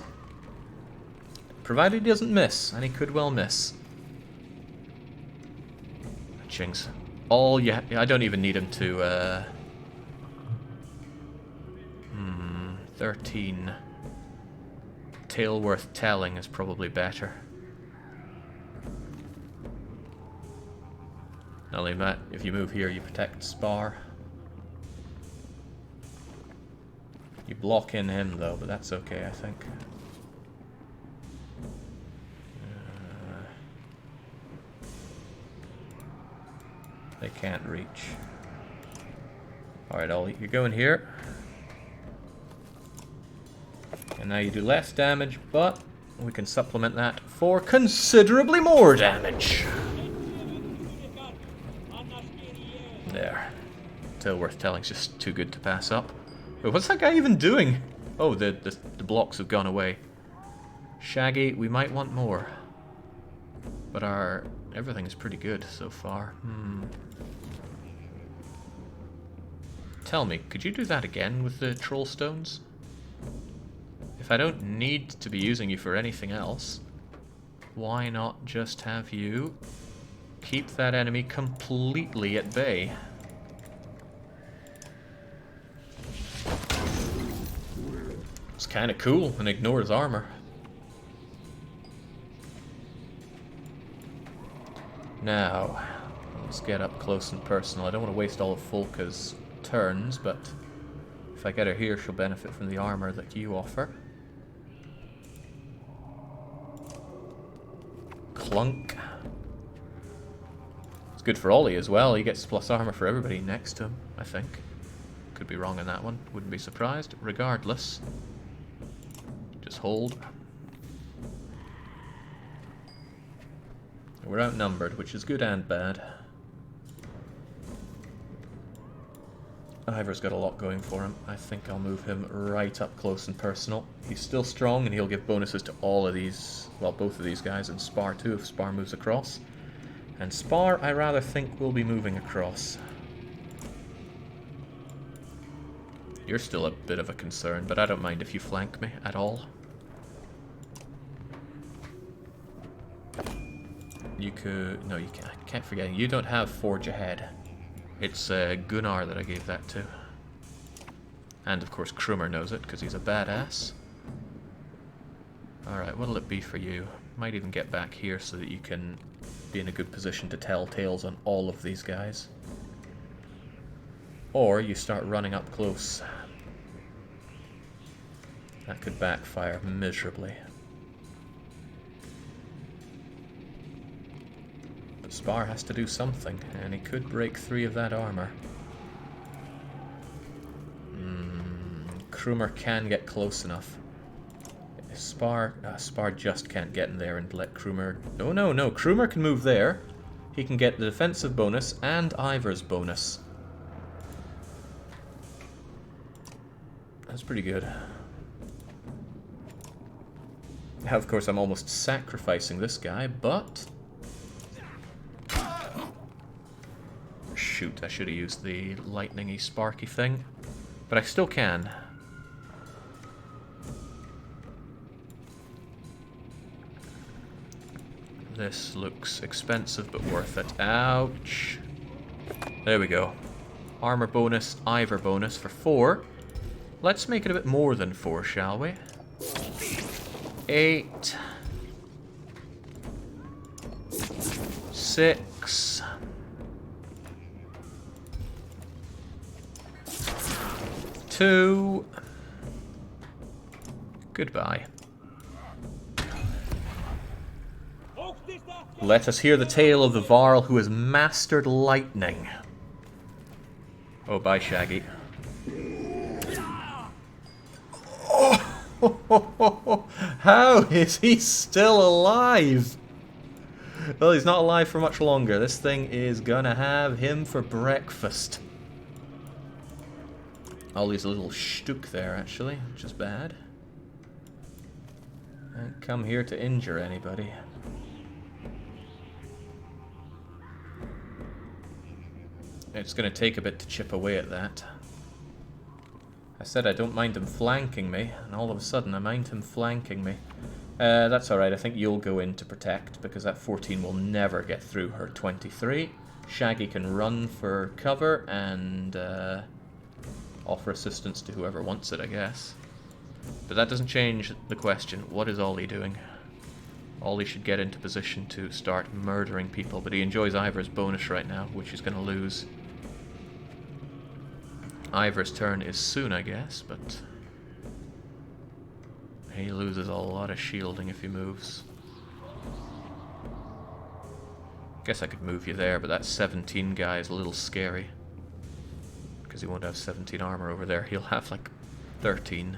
Provided he doesn't miss, and he could well miss. Chings. All you I don't even need him to 13. Tale worth telling is probably better. Not only that, if you move here you protect Spar. You block in him though, but that's okay I think. They can't reach. Alright Ollie, you're going here. And now you do less damage, but we can supplement that for considerably more damage. There. Tale worth telling's just too good to pass up. Wait, what's that guy even doing? Oh, the blocks have gone away. Shaggy, we might want more. But everything is pretty good so far. Tell me, could you do that again with the troll stones? If I don't need to be using you for anything else, why not just have you keep that enemy completely at bay? It's kind of cool and ignore his armor. Now, let's get up close and personal. I don't want to waste all of Folka's turns, but if I get her here, she'll benefit from the armor that you offer. Clunk. It's good for Ollie as well. He gets plus armor for everybody next to him, I think. Could be wrong on that one. Wouldn't be surprised. Regardless, just hold. We're outnumbered, which is good and bad. Ivor's got a lot going for him. I think I'll move him right up close and personal. He's still strong and he'll give bonuses to all of these, well, both of these guys, and Spar too if Spar moves across. And Spar, I rather think, will be moving across. You're still a bit of a concern, but I don't mind if you flank me at all. You could... no, you can't. I can't forget. You don't have Forge Ahead. It's Gunnar that I gave that to. And of course Krummer knows it, because he's a badass. Alright, what'll it be for you? Might even get back here so that you can be in a good position to tell tales on all of these guys. Or you start running up close. That could backfire miserably. But Spar has to do something, and he could break 3 of that armor. Krummer can get close enough. Spar just can't get in there and let Krummer... No, no, no, Krummer can move there. He can get the defensive bonus and Ivor's bonus. That's pretty good. Now, of course, I'm almost sacrificing this guy, but... Shoot, I should have used the lightning-y, sparky thing. But I still can. This looks expensive, but worth it. Ouch. There we go. Armor bonus, Ivor bonus for 4. Let's make it a bit more than 4, shall we? 8. 6. 2. Goodbye. Let us hear the tale of the Varl who has mastered lightning. Oh, bye, Shaggy. Oh, how is he still alive? Well, he's not alive for much longer. This thing is gonna have him for breakfast. Ollie's a little shtook there, actually, which is bad. Don't come here to injure anybody. It's going to take a bit to chip away at that. I said I don't mind him flanking me, and all of a sudden I mind him flanking me. That's alright, I think you'll go in to protect, because that 14 will never get through her 23. Shaggy can run for cover and offer assistance to whoever wants it, I guess. But that doesn't change the question, what is Ollie doing? Ollie should get into position to start murdering people, but he enjoys Ivor's bonus right now, which he's going to lose. Ivor's turn is soon, I guess, but he loses a lot of shielding if he moves. Guess I could move you there, but that 17 guy is a little scary. Because he won't have 17 armor over there, he'll have like 13.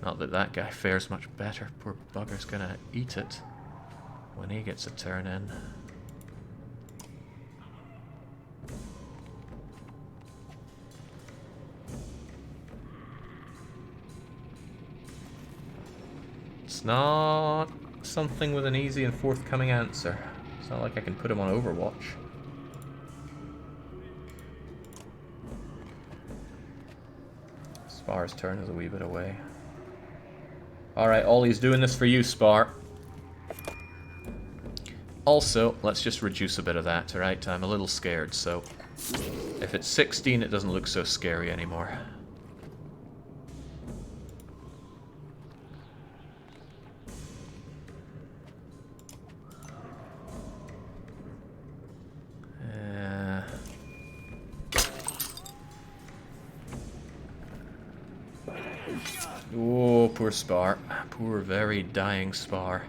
Not that that guy fares much better, poor bugger's gonna eat it when he gets a turn in. It's not something with an easy and forthcoming answer. It's not like I can put him on Overwatch. Spar's turn is a wee bit away. Alright, Ollie's doing this for you, Spar. Also, let's just reduce a bit of that, alright? I'm a little scared, so if it's 16, it doesn't look so scary anymore. Oh, poor Spar. Poor, very dying Spar.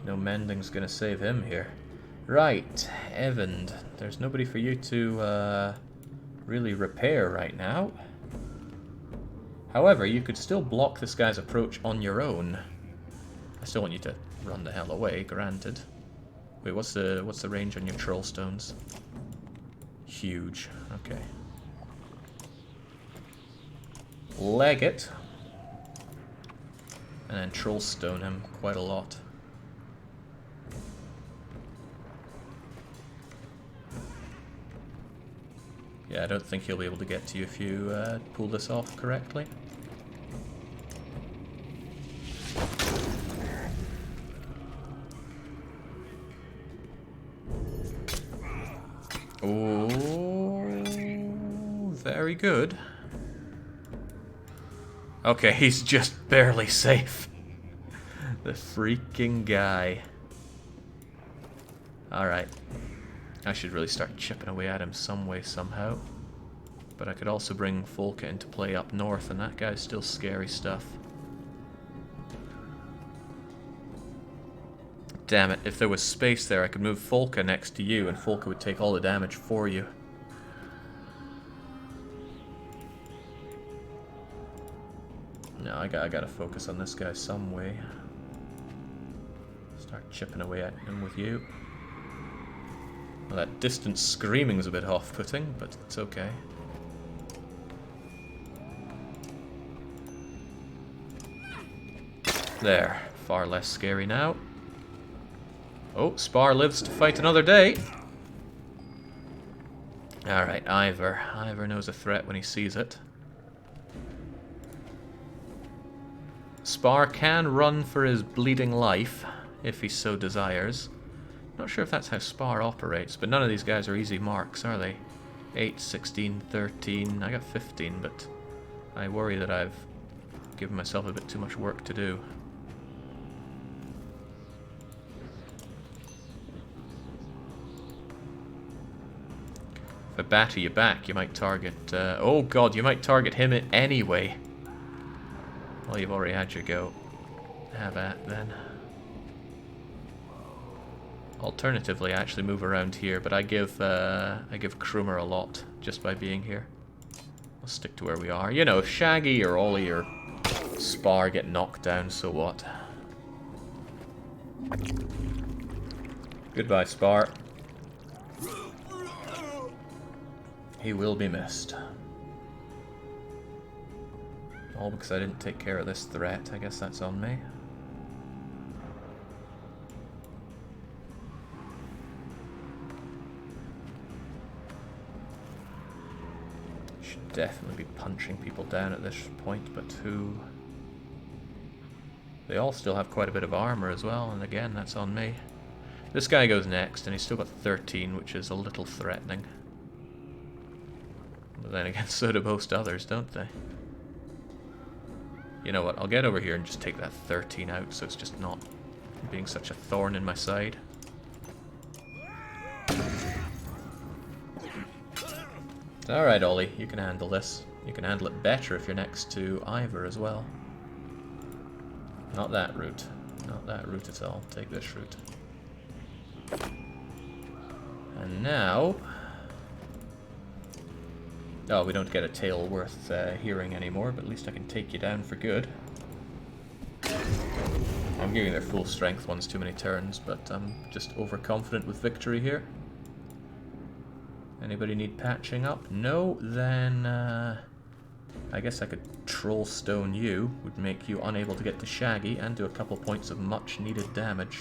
No mending's gonna save him here. Right, Evan. There's nobody for you to really repair right now. However, you could still block this guy's approach on your own. I still want you to run the hell away, granted. Wait, what's the range on your troll stones? Huge. Okay. Leg it. And then troll stone him quite a lot. Yeah, I don't think he'll be able to get to you if you pull this off correctly. Oh, very good. Okay, he's just barely safe. The freaking guy. Alright. I should really start chipping away at him some way, somehow. But I could also bring Folka into play up north, and that guy's still scary stuff. Damn it, if there was space there, I could move Folka next to you, and Folka would take all the damage for you. No, I gotta focus on this guy some way. Start chipping away at him with you. Well, that distant screaming is a bit off-putting, but it's okay. There, far less scary now. Oh, Spar lives to fight another day. Alright, Ivor. Ivor knows a threat when he sees it. Spar can run for his bleeding life, if he so desires. Not sure if that's how Spar operates, but none of these guys are easy marks, are they? 8, 16, 13, I got 15, but I worry that I've given myself a bit too much work to do. If I batter you back, you might target... oh god, you might target him anyway. Well, you've already had your go. Have at, then. Alternatively, I actually move around here, but I give Krumer a lot just by being here. We'll stick to where we are. You know, if Shaggy or Ollie or Spar get knocked down, so what? Goodbye, Spar. He will be missed. All because I didn't take care of this threat. I guess that's on me. Should definitely be punching people down at this point, but who? They all still have quite a bit of armor as well, and again, that's on me. This guy goes next, and he's still got 13, which is a little threatening. But then again, so do most others, don't they? You know what, I'll get over here and just take that 13 out, so it's just not being such a thorn in my side. Alright, Ollie, you can handle this. You can handle it better if you're next to Ivor as well. Not that route. Not that route at all. Take this route. And now... Oh, we don't get a tale worth hearing anymore, but at least I can take you down for good. I'm giving their full strength once too many turns, but I'm just overconfident with victory here. Anybody need patching up? No? Then I guess I could troll stone you, would make you unable to get to Shaggy and do a couple points of much needed damage.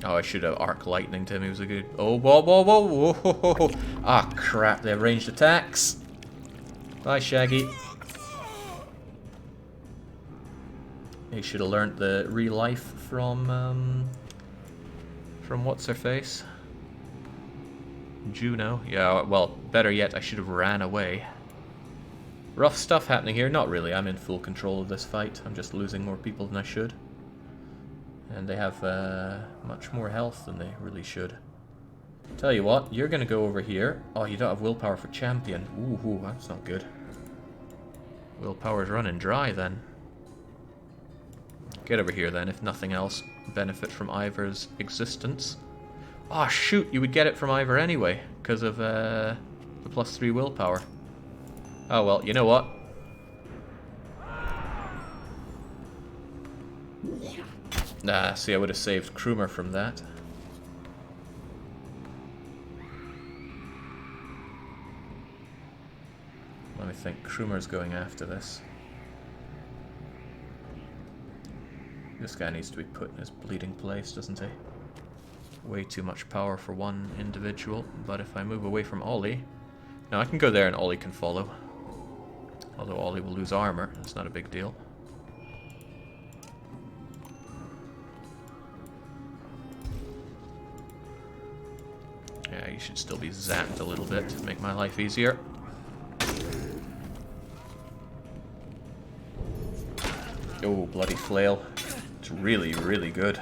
Oh, I should have arc lightninged him. He was a good. Oh, whoa, whoa, whoa, whoa, whoa, whoa. Ah, crap! They have ranged attacks. Bye, Shaggy. He should have learnt the real life from what's her face? Juno. Yeah. Well, better yet, I should have ran away. Rough stuff happening here. Not really. I'm in full control of this fight. I'm just losing more people than I should. And they have much more health than they really should. Tell you what, you're going to go over here. Oh, you don't have willpower for champion. Ooh, that's not good. Willpower's running dry then. Get over here then, if nothing else. Benefit from Ivor's existence. Oh shoot, you would get it from Ivor anyway, because of the +3 willpower. Oh well, you know what? Nah, see, I would have saved Krumer from that. Let me think. Krumer's going after this. This guy needs to be put in his bleeding place, doesn't he? Way too much power for one individual. But if I move away from Ollie... Now I can go there and Ollie can follow. Although Ollie will lose armor. That's not a big deal. Yeah, you should still be zapped a little bit to make my life easier. Oh, bloody flail. It's really, really good.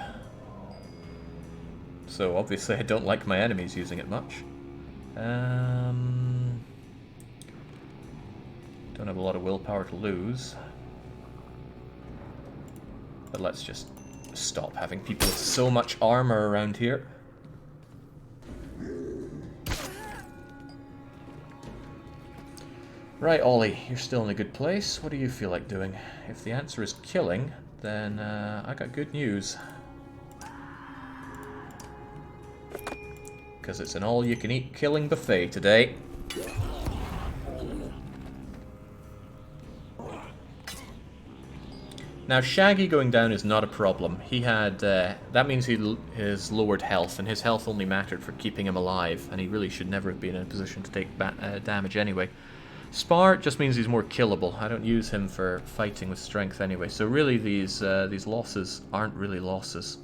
So obviously I don't like my enemies using it much. Don't have a lot of willpower to lose. But let's just stop having people with so much armor around here. Right, Ollie, you're still in a good place. What do you feel like doing? If the answer is killing, then I got good news. Because it's an all-you-can-eat killing buffet today. Now, Shaggy going down is not a problem. He had... that means he has lowered health, and his health only mattered for keeping him alive, and he really should never have been in a position to take damage anyway. Spar just means he's more killable. I don't use him for fighting with strength anyway. So really these losses aren't really losses.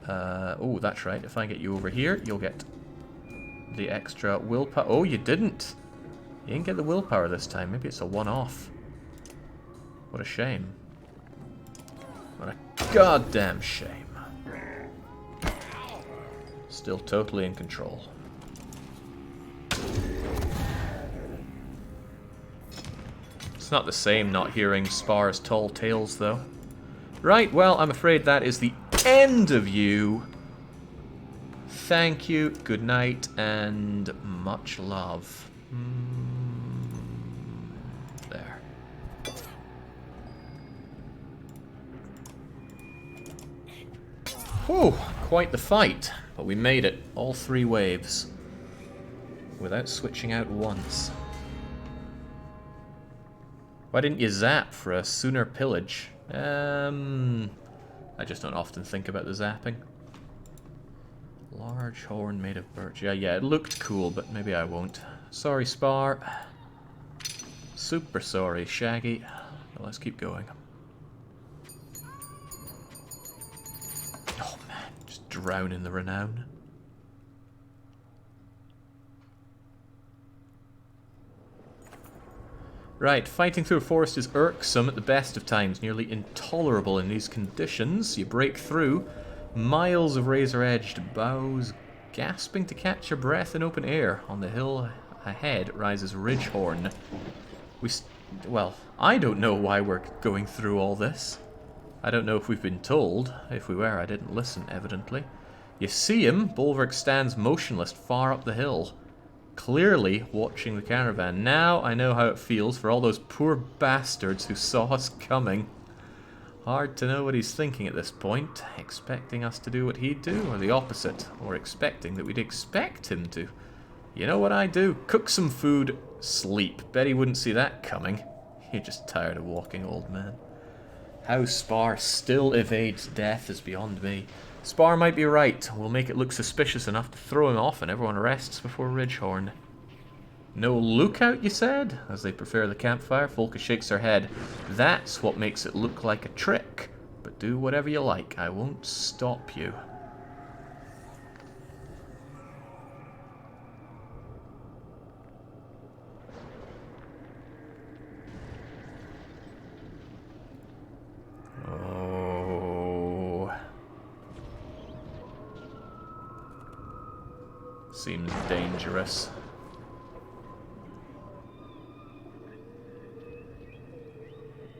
Oh, that's right. If I get you over here, you'll get the extra willpower. Oh, you didn't. You didn't get the willpower this time. Maybe it's a one-off. What a shame. What a goddamn shame. Still totally in control. It's not the same not hearing Spar's tall tales, though. Right, well, I'm afraid that is the end of you. Thank you, good night, and much love. There. Whew, quite the fight, but we made it, all 3 waves, without switching out once. Why didn't you zap for a sooner pillage? I just don't often think about the zapping. Large horn made of birch. Yeah, it looked cool, but maybe I won't. Sorry, Spar. Super sorry, Shaggy. But let's keep going. Oh man, just drown in the renown. Right, fighting through a forest is irksome at the best of times, nearly intolerable in these conditions. You break through miles of razor-edged boughs, gasping to catch your breath in open air. On the hill ahead rises Ridgehorn. Well, I don't know why we're going through all this. I don't know if we've been told. If we were, I didn't listen, evidently. You see him. Bulwark stands motionless far up the hill, clearly watching the caravan. Now I know how it feels for all those poor bastards who saw us coming. Hard to know what he's thinking at this point. Expecting us to do what he'd do, or the opposite. Or expecting that we'd expect him to. You know what I do? Cook some food, sleep. Bet he wouldn't see that coming. You're just tired of walking, old man. How Spar still evades death is beyond me. Spar might be right. We'll make it look suspicious enough to throw him off and everyone rests before Ridgehorn. No lookout, you said? As they prepare the campfire, Folka shakes her head. That's what makes it look like a trick. But do whatever you like. I won't stop you. Oh. Seems dangerous.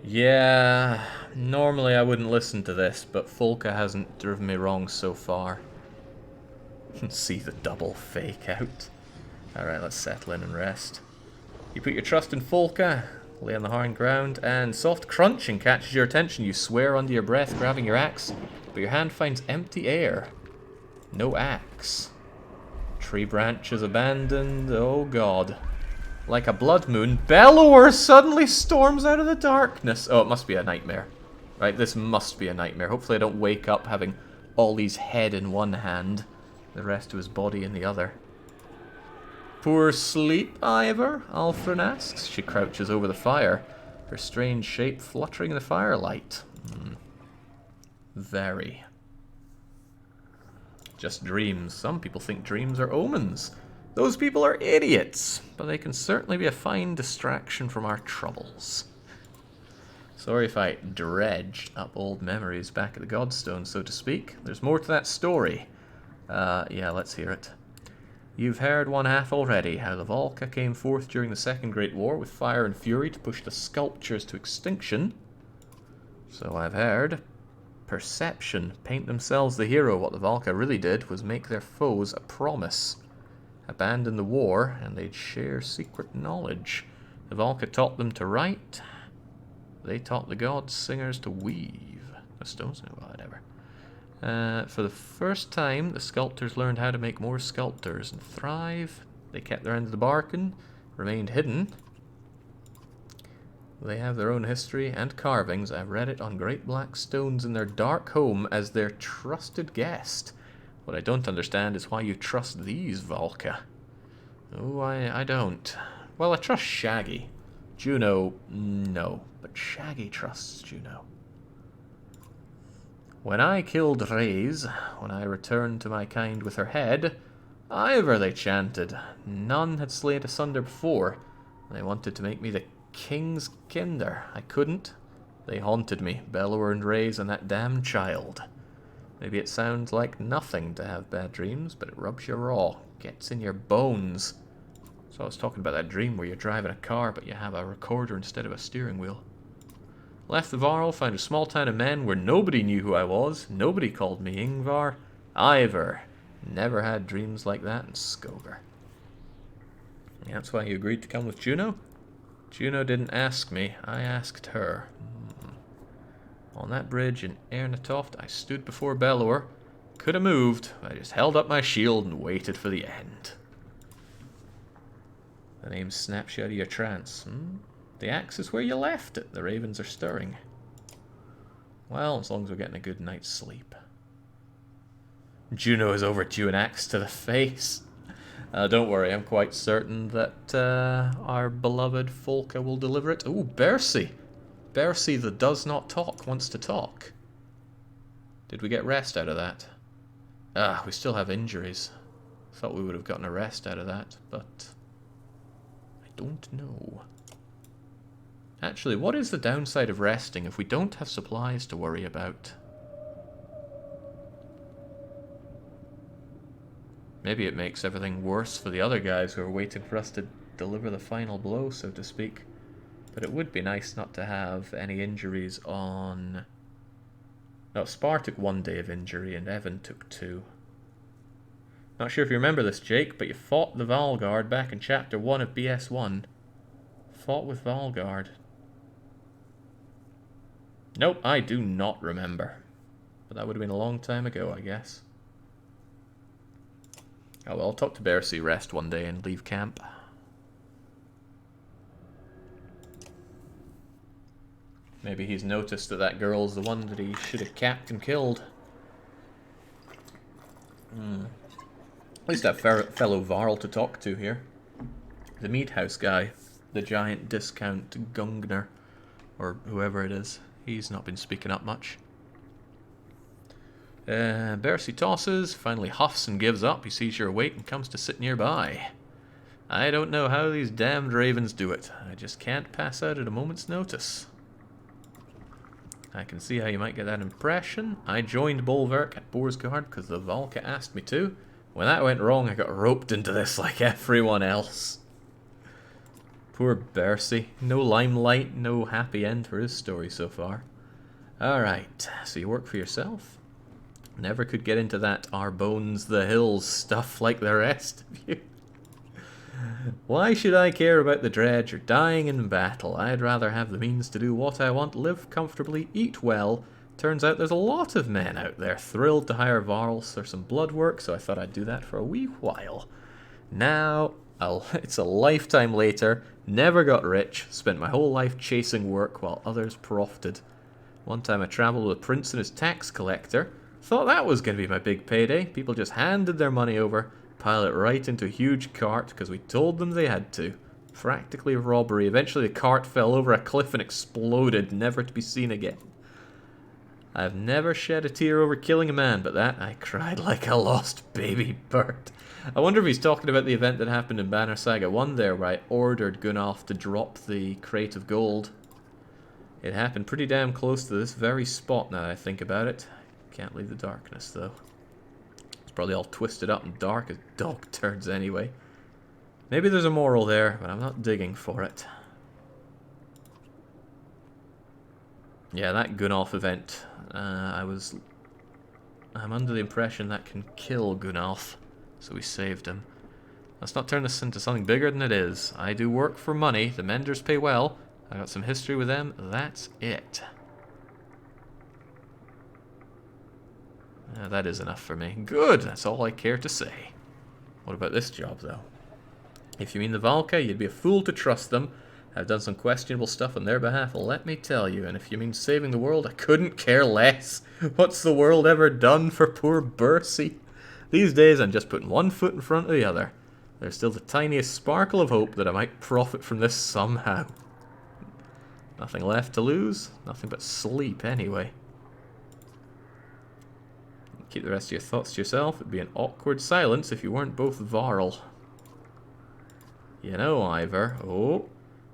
Yeah, normally I wouldn't listen to this, but Folka hasn't driven me wrong so far. See the double fake out. Alright, let's settle in and rest. You put your trust in Folka, lay on the hard ground, and soft crunching catches your attention. You swear under your breath, grabbing your axe, but your hand finds empty air. No axe. Tree branches abandoned, oh god. Like a blood moon, Bellower suddenly storms out of the darkness. Oh, it must be a nightmare. Right, this must be a nightmare. Hopefully I don't wake up having Ollie's head in one hand, the rest of his body in the other. Poor sleep, Ivor? Alfred asks. She crouches over the fire, her strange shape fluttering in the firelight. Very. Just dreams. Some people think dreams are omens. Those people are idiots, but they can certainly be a fine distraction from our troubles. Sorry if I dredged up old memories back at the Godstone, so to speak. There's more to that story. Yeah, let's hear it. You've heard one half already, how the Valka came forth during the Second Great War with fire and fury to push the sculptures to extinction. So I've heard. Perception. Paint themselves the hero. What the Valka really did was make their foes a promise. Abandon the war, and they'd share secret knowledge. The Valka taught them to write. They taught the gods singers to weave. The stones, whatever. For the first time, the sculptors learned how to make more sculptors and thrive. They kept their end of the bargain, remained hidden. They have their own history and carvings. I've read it on great black stones in their dark home as their trusted guest. What I don't understand is why you trust these Valka. Oh, I don't. Well, I trust Shaggy. Juno, no. But Shaggy trusts Juno. When I killed Reyes, when I returned to my kind with her head, Ivor, they chanted. None had slayed asunder before. They wanted to make me the king's kinder. I couldn't. They haunted me, Bellower and Reyes and that damn child. Maybe it sounds like nothing to have bad dreams, but it rubs you raw, gets in your bones. So I was talking about that dream where you're driving a car, but you have a recorder instead of a steering wheel. Left the Varl, found a small town of men where nobody knew who I was. Nobody called me Ingvar. Ivor. Never had dreams like that in Skogar. Yeah, that's why you agreed to come with Juno? Juno didn't ask me, I asked her. On that bridge in Ernatoft, I stood before Bellower. Could have moved. I just held up my shield and waited for the end. The name snaps you out of your trance. The axe is where you left it. The ravens are stirring. Well, as long as we're getting a good night's sleep. Juno is overdue an axe to the face. Don't worry, I'm quite certain that our beloved Folka will deliver it. Ooh, Bercy. Bercy, the does not talk, wants to talk. Did we get rest out of that? Ah, we still have injuries. Thought we would have gotten a rest out of that, but I don't know. Actually, what is the downside of resting if we don't have supplies to worry about? Maybe it makes everything worse for the other guys who are waiting for us to deliver the final blow, so to speak. But it would be nice not to have any injuries on... No, Spar took 1 day of injury and Evan took 2. Not sure if you remember this, Jake, but you fought the Valguard back in Chapter 1 of BS1. Fought with Valguard. Nope, I do not remember. But that would have been a long time ago, I guess. Oh well, I'll talk to Bercy, rest 1 day and leave camp. Maybe he's noticed that that girl's the one that he should have capped and killed. At least that fellow Varl to talk to here. The meat house guy. The giant discount Gungner. Or whoever it is. He's not been speaking up much. Bercy tosses, finally huffs and gives up. He sees you're awake and comes to sit nearby. I don't know how these damned ravens do it. I just can't pass out at a moment's notice. I can see how you might get that impression. I joined Bolverk at Boersgard because the Valka asked me to. When that went wrong, I got roped into this like everyone else. Poor Bercy. No limelight, no happy end for his story so far. Alright, so you work for yourself? Never could get into that our bones the hills stuff like the rest of you. Why should I care about the dredge or dying in battle? I'd rather have the means to do what I want, live comfortably, eat well. Turns out there's a lot of men out there thrilled to hire Varls for some blood work, so I thought I'd do that for a wee while. Now, it's a lifetime later, never got rich, spent my whole life chasing work while others profited. One time I travelled with a prince and his tax collector. Thought that was going to be my big payday. People just handed their money over, pile it right into a huge cart because we told them they had to. Practically a robbery. Eventually the cart fell over a cliff and exploded, never to be seen again. I've never shed a tear over killing a man, but that I cried like a lost baby bird. I wonder if he's talking about the event that happened in Banner Saga 1 there, where I ordered Gunnulf to drop the crate of gold. It happened pretty damn close to this very spot now that I think about it. Can't leave the darkness, though. It's probably all twisted up and dark as dog turds anyway. Maybe there's a moral there, but I'm not digging for it. Yeah, that Gunnulf event, I'm under the impression that can kill Gunnulf, so we saved him. Let's not turn this into something bigger than it is. I do work for money, the menders pay well, I got some history with them, that's it. That is enough for me. Good, that's all I care to say. What about this job, though? If you mean the Valka, you'd be a fool to trust them. I've done some questionable stuff on their behalf, let me tell you. And if you mean saving the world, I couldn't care less. What's the world ever done for poor Bercy? These days, I'm just putting one foot in front of the other. There's still the tiniest sparkle of hope that I might profit from this somehow. Nothing left to lose. Nothing but sleep, anyway. Keep the rest of your thoughts to yourself. It'd be an awkward silence if you weren't both Varl. You know, Ivor. Oh.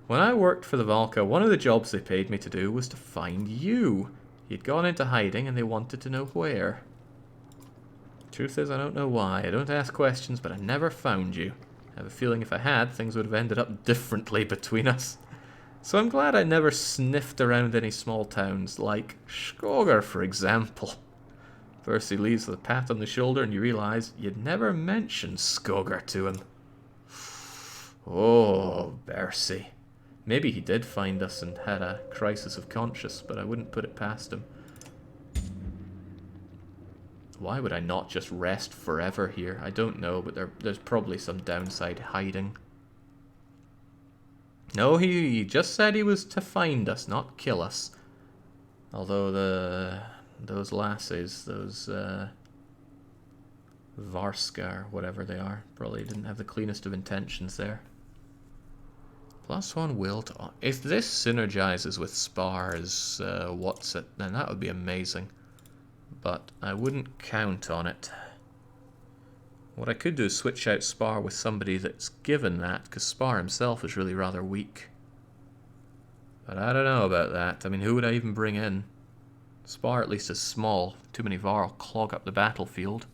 When I worked for the Valka, one of the jobs they paid me to do was to find you. You'd gone into hiding and they wanted to know where. Truth is, I don't know why. I don't ask questions, but I never found you. I have a feeling if I had, things would have ended up differently between us. So I'm glad I never sniffed around any small towns, like Skogar, for example. Bercy leaves with a pat on the shoulder and you realise you'd never mentioned Skogar to him. Oh, Bercy. Maybe he did find us and had a crisis of conscience, but I wouldn't put it past him. Why would I not just rest forever here? I don't know, but there's probably some downside hiding. No, he just said he was to find us, not kill us. Although those lasses, those Varska, whatever they are, probably didn't have the cleanest of intentions there. +1 will to... If this synergizes with Spar's what's it, then that would be amazing. But I wouldn't count on it. What I could do is switch out Spar with somebody that's given that, because Spar himself is really rather weak. But I don't know about that. I mean, who would I even bring in? Spar at least is small. Too many Var will clog up the battlefield.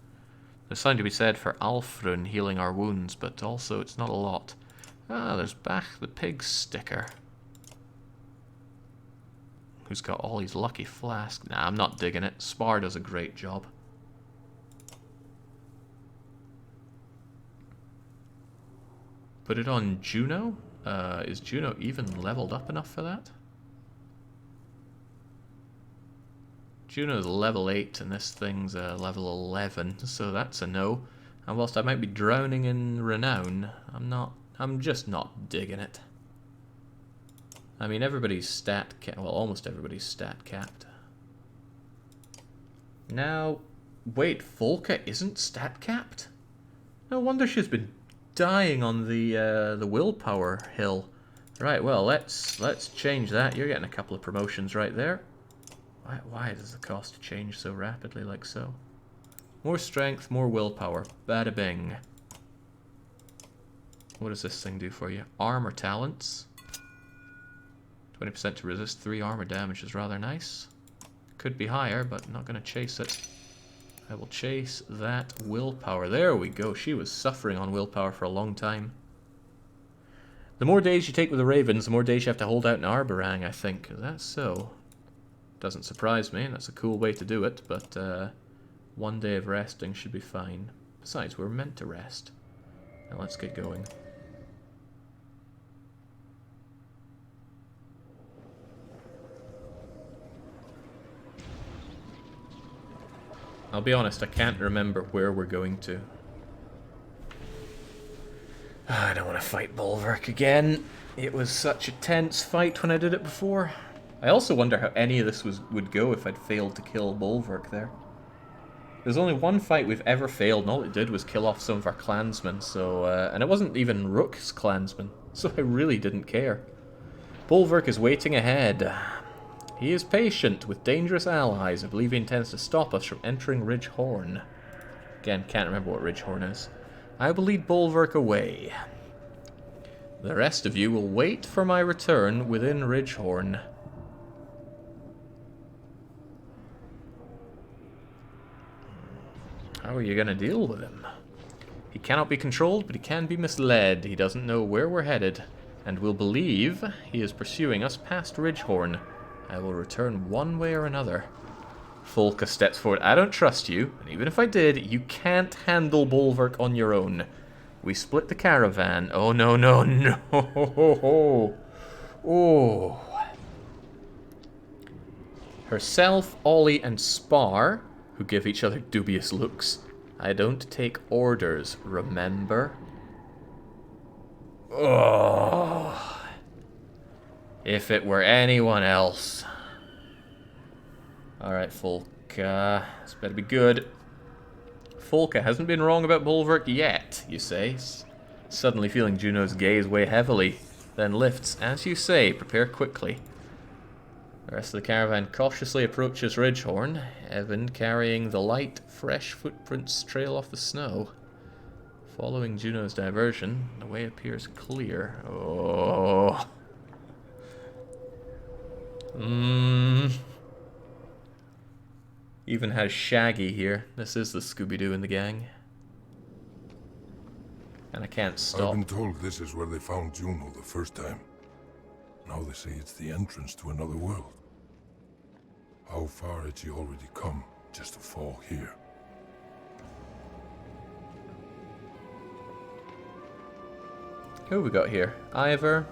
There's something to be said for Alfrun healing our wounds, but also it's not a lot. Ah, there's Bach the Pig sticker. Who's got all these lucky flasks? Nah, I'm not digging it. Spar does a great job. Put it on Juno? Is Juno even leveled up enough for that? Juno's level 8 and this thing's level 11, so that's a no. And whilst I might be drowning in renown, I'm just not digging it. I mean, everybody's stat capped. Well, almost everybody's stat capped. Now, wait, Volka isn't stat capped? No wonder she's been dying on the willpower hill. Right, well, let's change that. You're getting a couple of promotions right there. Why does the cost change so rapidly like so? More strength, more willpower. Bada bing. What does this thing do for you? Armor talents. 20% to resist 3 armor damage is rather nice. Could be higher, but not going to chase it. I will chase that willpower. There we go. She was suffering on willpower for a long time. The more days you take with the Ravens, the more days you have to hold out in Arborang, I think. That's so. Doesn't surprise me. That's a cool way to do it, but 1 day of resting should be fine. Besides, we're meant to rest. Now let's get going. I'll be honest, I can't remember where we're going to. I don't want to fight Bulwark again. It was such a tense fight when I did it before. I also wonder how any of this would go if I'd failed to kill Bulwark there. There's only one fight we've ever failed, and all it did was kill off some of our clansmen, so... and it wasn't even Rook's clansmen, so I really didn't care. Bulwark is waiting ahead. He is patient with dangerous allies. I believe he intends to stop us from entering Ridgehorn. Again, can't remember what Ridgehorn is. I will lead Bulwark away. The rest of you will wait for my return within Ridgehorn. How are you going to deal with him? He cannot be controlled, but he can be misled. He doesn't know where we're headed, and will believe he is pursuing us past Ridgehorn. I will return one way or another. Folka steps forward. I don't trust you, and even if I did, you can't handle Bulwark on your own. We split the caravan. Oh, no, no, no. Oh. Herself, Ollie, and Spar, who give each other dubious looks. I don't take orders, remember? Oh. If it were anyone else. Alright, Folka. This better be good. Folka hasn't been wrong about Bulwark yet, you say. Suddenly feeling Juno's gaze weigh heavily. Then lifts, as you say, prepare quickly. The rest of the caravan cautiously approaches Ridgehorn. Evan carrying the light, fresh footprints trail off the snow. Following Juno's diversion, the way appears clear. Oh... Even has Shaggy here. This is the Scooby-Doo in the gang. And I can't stop. I've been told this is where they found Juno the first time. Now they say it's the entrance to another world. How far had she already come just to fall here? Who have we got here? Ivor,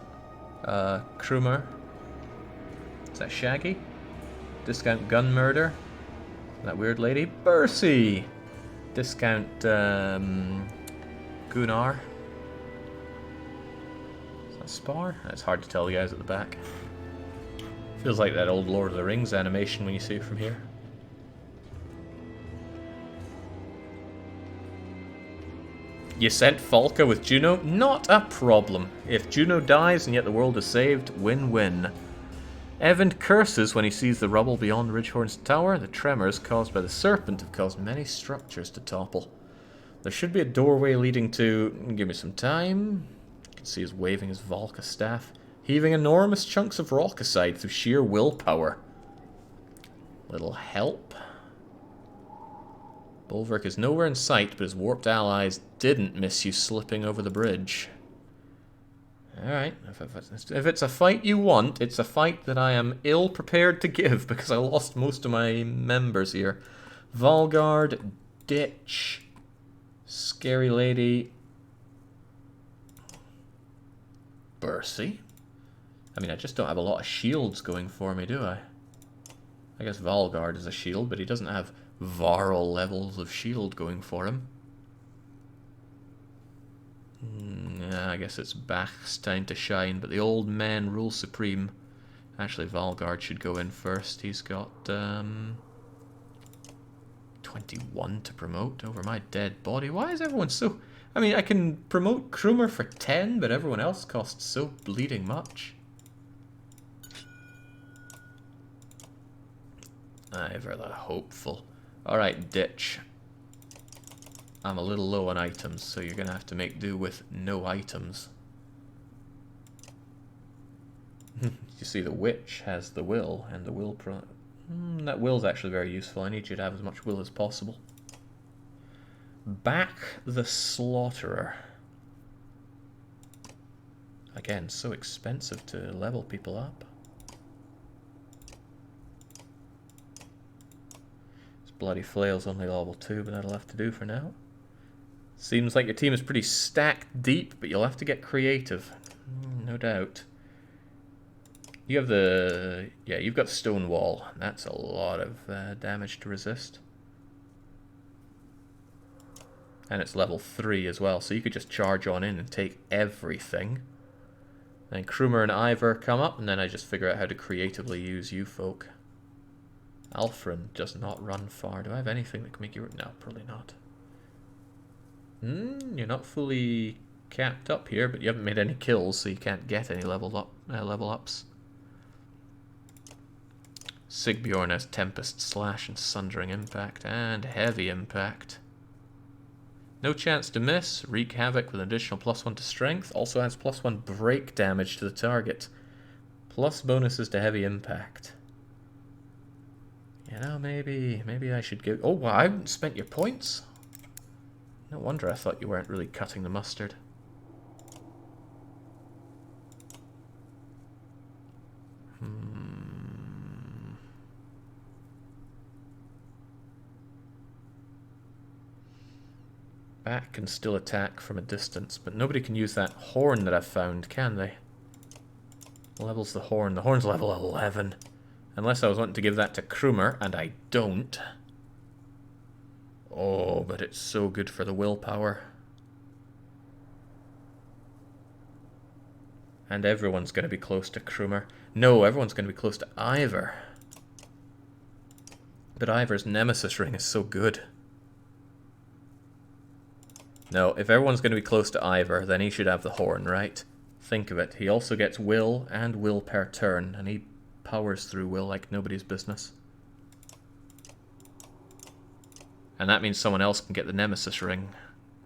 Krumer. Is that Shaggy? Discount gun murder. That weird lady, Bercy. Discount Gunnar. Is that Spar? It's hard to tell the guys at the back. Feels like that old Lord of the Rings animation when you see it from here. You sent Falca with Juno? Not a problem. If Juno dies and yet the world is saved, win-win. Evan curses when he sees the rubble beyond Ridgehorn's tower. The tremors caused by the serpent have caused many structures to topple. There should be a doorway leading to... Give me some time. You can see he's waving his Valka staff, heaving enormous chunks of rock aside through sheer willpower. Little help. Bulwark is nowhere in sight, but his warped allies didn't miss you slipping over the bridge. Alright, if it's a fight you want, it's a fight that I am ill-prepared to give because I lost most of my members here. Valgard, Ditch, Scary Lady, Bercy. I mean, I just don't have a lot of shields going for me, do I? I guess Valgard is a shield, but he doesn't have Varl levels of shield going for him. Yeah, I guess it's Bach's time to shine, but the old men rule supreme. Actually, Valgard should go in first. He's got 21 to promote over my dead body. Why is everyone so... I mean, I can promote Krumer for 10, but everyone else costs so bleeding much. Ever the hopeful. Alright, Ditch. I'm a little low on items, so you're going to have to make do with no items. You see, the witch has the will, and the will... that will's actually very useful. I need you to have as much will as possible. Back the Slaughterer. Again, so expensive to level people up. This bloody flail's only level 2, but that'll have to do for now. Seems like your team is pretty stacked deep, but you'll have to get creative. No doubt. You have the... Yeah, you've got Stonewall. That's a lot of damage to resist. And it's level 3 as well, so you could just charge on in and take everything. Then Krumer and Ivor come up, and then I just figure out how to creatively use you folk. Alfred does not run far. Do I have anything that can make you... No, probably not. You're not fully capped up here, but you haven't made any kills, so you can't get any level ups. Sigbjorn has Tempest Slash and Sundering Impact and Heavy Impact. No chance to miss. Wreak Havoc with an additional +1 to Strength. Also adds +1 break damage to the target. Plus bonuses to Heavy Impact. You know, maybe I should give... Oh, wow, I haven't spent your points. No wonder I thought you weren't really cutting the mustard. Bat can still attack from a distance, but nobody can use that horn that I've found, can they? Levels the horn. The horn's level 11. Unless I was wanting to give that to Krumer, and I don't. Oh, but it's so good for the willpower. And everyone's going to be close to Krumer. No, everyone's going to be close to Ivor. But Ivor's Nemesis Ring is so good. No, if everyone's going to be close to Ivor, then he should have the horn, right? Think of it. He also gets will and will per turn, and he powers through will like nobody's business. And that means someone else can get the Nemesis Ring,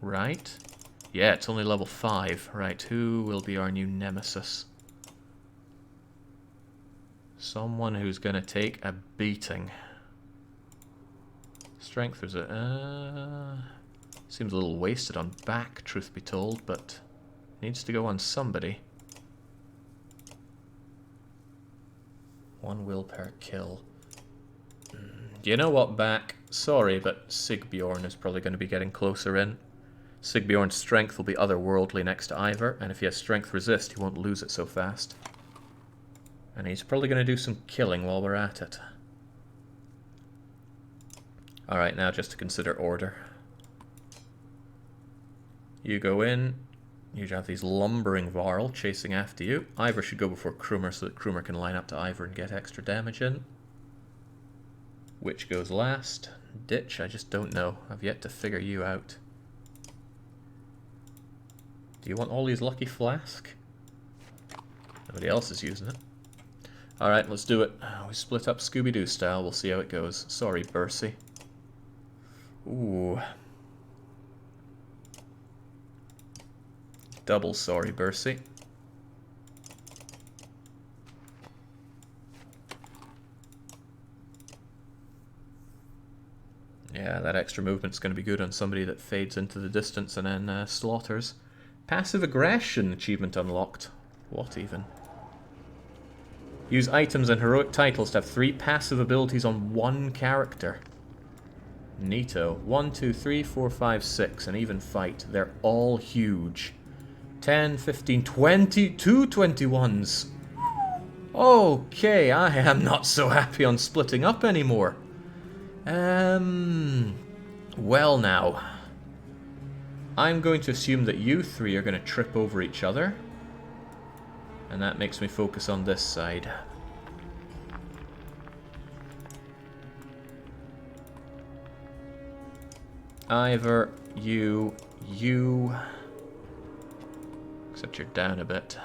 right? Yeah, it's only level 5. Right, who will be our new Nemesis? Someone who's going to take a beating. Strength was a... seems a little wasted on back, truth be told, but needs to go on somebody. 1 will per kill. You know what, back? Sorry, but Sigbjorn is probably going to be getting closer in. Sigbjorn's strength will be otherworldly next to Ivor, and if he has strength resist, he won't lose it so fast. And he's probably going to do some killing while we're at it. Alright, now just to consider order. You go in. You have these lumbering Varl chasing after you. Ivor should go before Krumer so that Krumer can line up to Ivor and get extra damage in. Which goes last? Ditch? I just don't know. I've yet to figure you out. Do you want all these lucky flask? Nobody else is using it. Alright, let's do it. We split up Scooby-Doo style. We'll see how it goes. Sorry, Bercy. Ooh. Double sorry, Bercy. Yeah, that extra movement's going to be good on somebody that fades into the distance and then slaughters. Passive aggression achievement unlocked. What even? Use items and heroic titles to have 3 passive abilities on 1 character. Neato. 1, 2, 3, 4, 5, 6. An even fight. They're all huge. 10, 15, 22 21s. Okay, I am not so happy on splitting up anymore. Well now. I'm going to assume that you 3 are going to trip over each other. And that makes me focus on this side. Ivor, you... Except you're down a bit.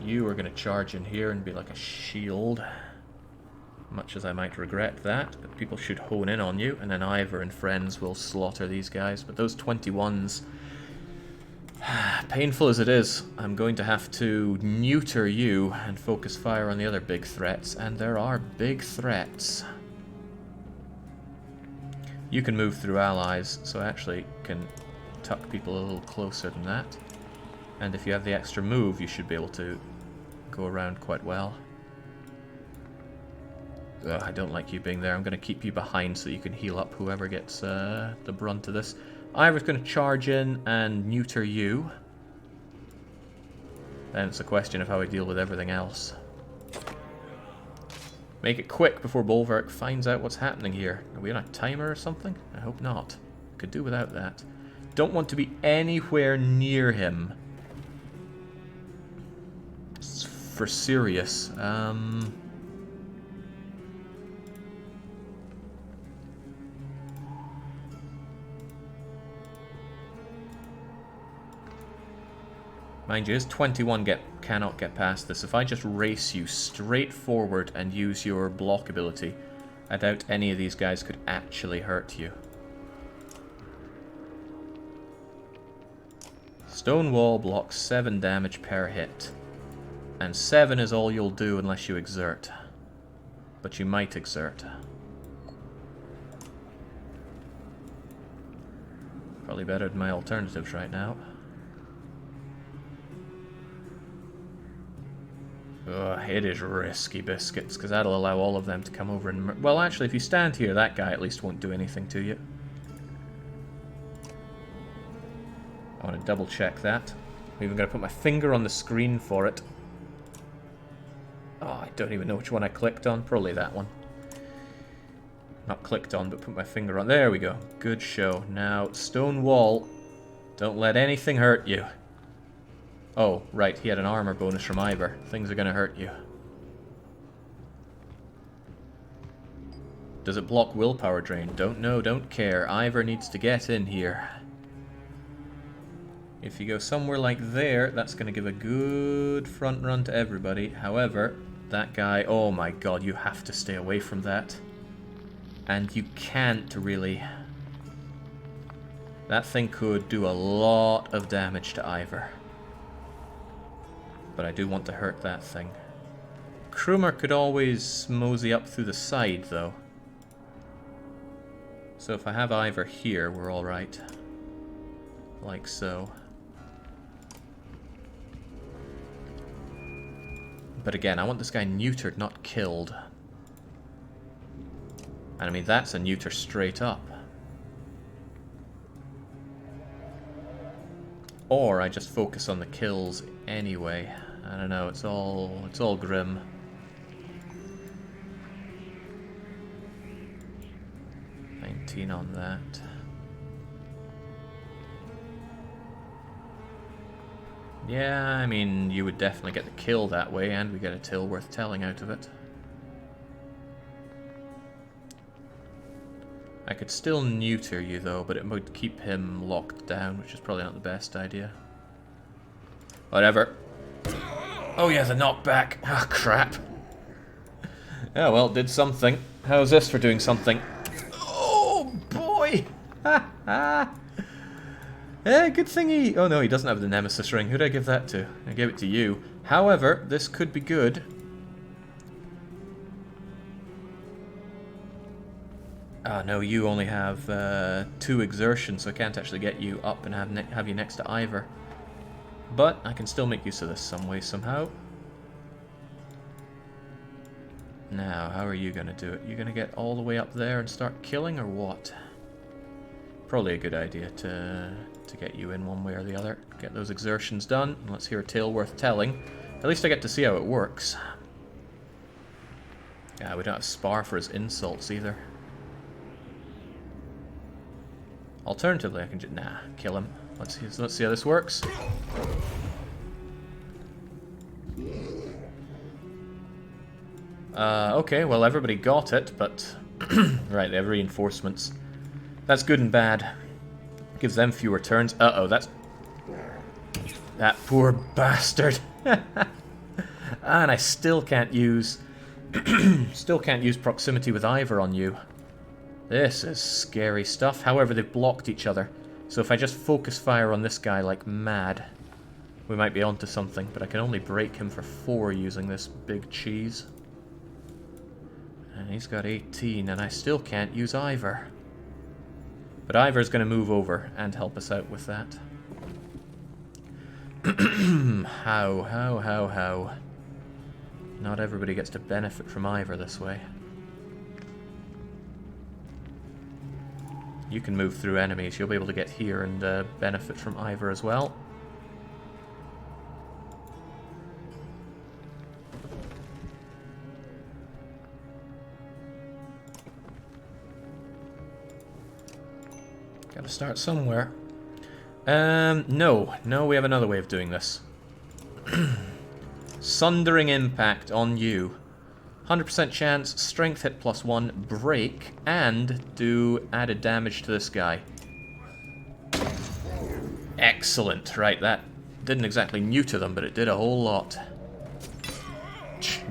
You are gonna charge in here and be like a shield. Much as I might regret that, but people should hone in on you, and then Ivor and friends will slaughter these guys. But those 21s, painful as it is, I'm going to have to neuter you and focus fire on the other big threats, and there are big threats. You can move through allies, so I actually can tuck people a little closer than that. And if you have the extra move, you should be able to go around quite well. Ugh, I don't like you being there. I'm going to keep you behind so you can heal up whoever gets the brunt of this. Ivor's going to charge in and neuter you. Then it's a question of how I deal with everything else. Make it quick before Bolverk finds out what's happening here. Are we on a timer or something? I hope not. Could do without that. Don't want to be anywhere near him. It's for serious. Mind you, his 21 cannot get past this. If I just race you straight forward and use your block ability, I doubt any of these guys could actually hurt you. Stone wall blocks 7 damage per hit. And 7 is all you'll do unless you exert. But you might exert. Probably better than my alternatives right now. Ugh, it is risky biscuits, because that'll allow all of them to come over and... Well, actually, if you stand here, that guy at least won't do anything to you. I want to double check that. I'm even going to put my finger on the screen for it. Oh, I don't even know which one I clicked on. Probably that one. Not clicked on, but put my finger on. There we go. Good show. Now, stone wall. Don't let anything hurt you. Oh, right, he had an armor bonus from Ivor. Things are going to hurt you. Does it block willpower drain? Don't know, don't care. Ivor needs to get in here. If you go somewhere like there, that's going to give a good front run to everybody. However, that guy... Oh my god, you have to stay away from that. And you can't really... That thing could do a lot of damage to Ivor. But I do want to hurt that thing. Krumer could always mosey up through the side, though. So if I have Ivor here, we're alright. Like so. But again, I want this guy neutered, not killed. And I mean, that's a neuter straight up. Or I just focus on the kills anyway. I don't know, it's all grim. 18 on that. Yeah, I mean, you would definitely get the kill that way, and we get a tale worth telling out of it. I could still neuter you though, but it would keep him locked down, which is probably not the best idea. Whatever. Oh yeah, the knockback. Ah, crap. Oh well, did something. How's this for doing something? Oh boy! Ha ha! Good thing he... Oh no, he doesn't have the Nemesis ring. Who'd I give that to? I gave it to you. However, this could be good. Ah, no, you only have 2 exertions, so I can't actually get you up and have you next to Ivor. But I can still make use of this some way, somehow. Now, how are you going to do it? You going to get all the way up there and start killing, or what? Probably a good idea to get you in one way or the other. Get those exertions done, and let's hear a tale worth telling. At least I get to see how it works. Yeah, we don't have Spar for his insults either. Alternatively, I can just... Nah, kill him. Let's see how this works. Okay, well everybody got it, but... right, they have reinforcements. That's good and bad. Gives them fewer turns. Uh-oh, that's... That poor bastard. And I still can't use... still can't use proximity with Ivor on you. This is scary stuff. However, they've blocked each other. So if I just focus fire on this guy like mad, we might be onto something. But I can only break him for 4 using this big cheese. And he's got 18, and I still can't use Ivor. But Ivor's going to move over and help us out with that. How? Not everybody gets to benefit from Ivor this way. You can move through enemies. You'll be able to get here and benefit from Ivor as well. Gotta start somewhere. No, we have another way of doing this. Sundering impact on you. 100% chance, strength hit +1, break, and do added damage to this guy. Excellent. Right, that didn't exactly neuter them, but it did a whole lot.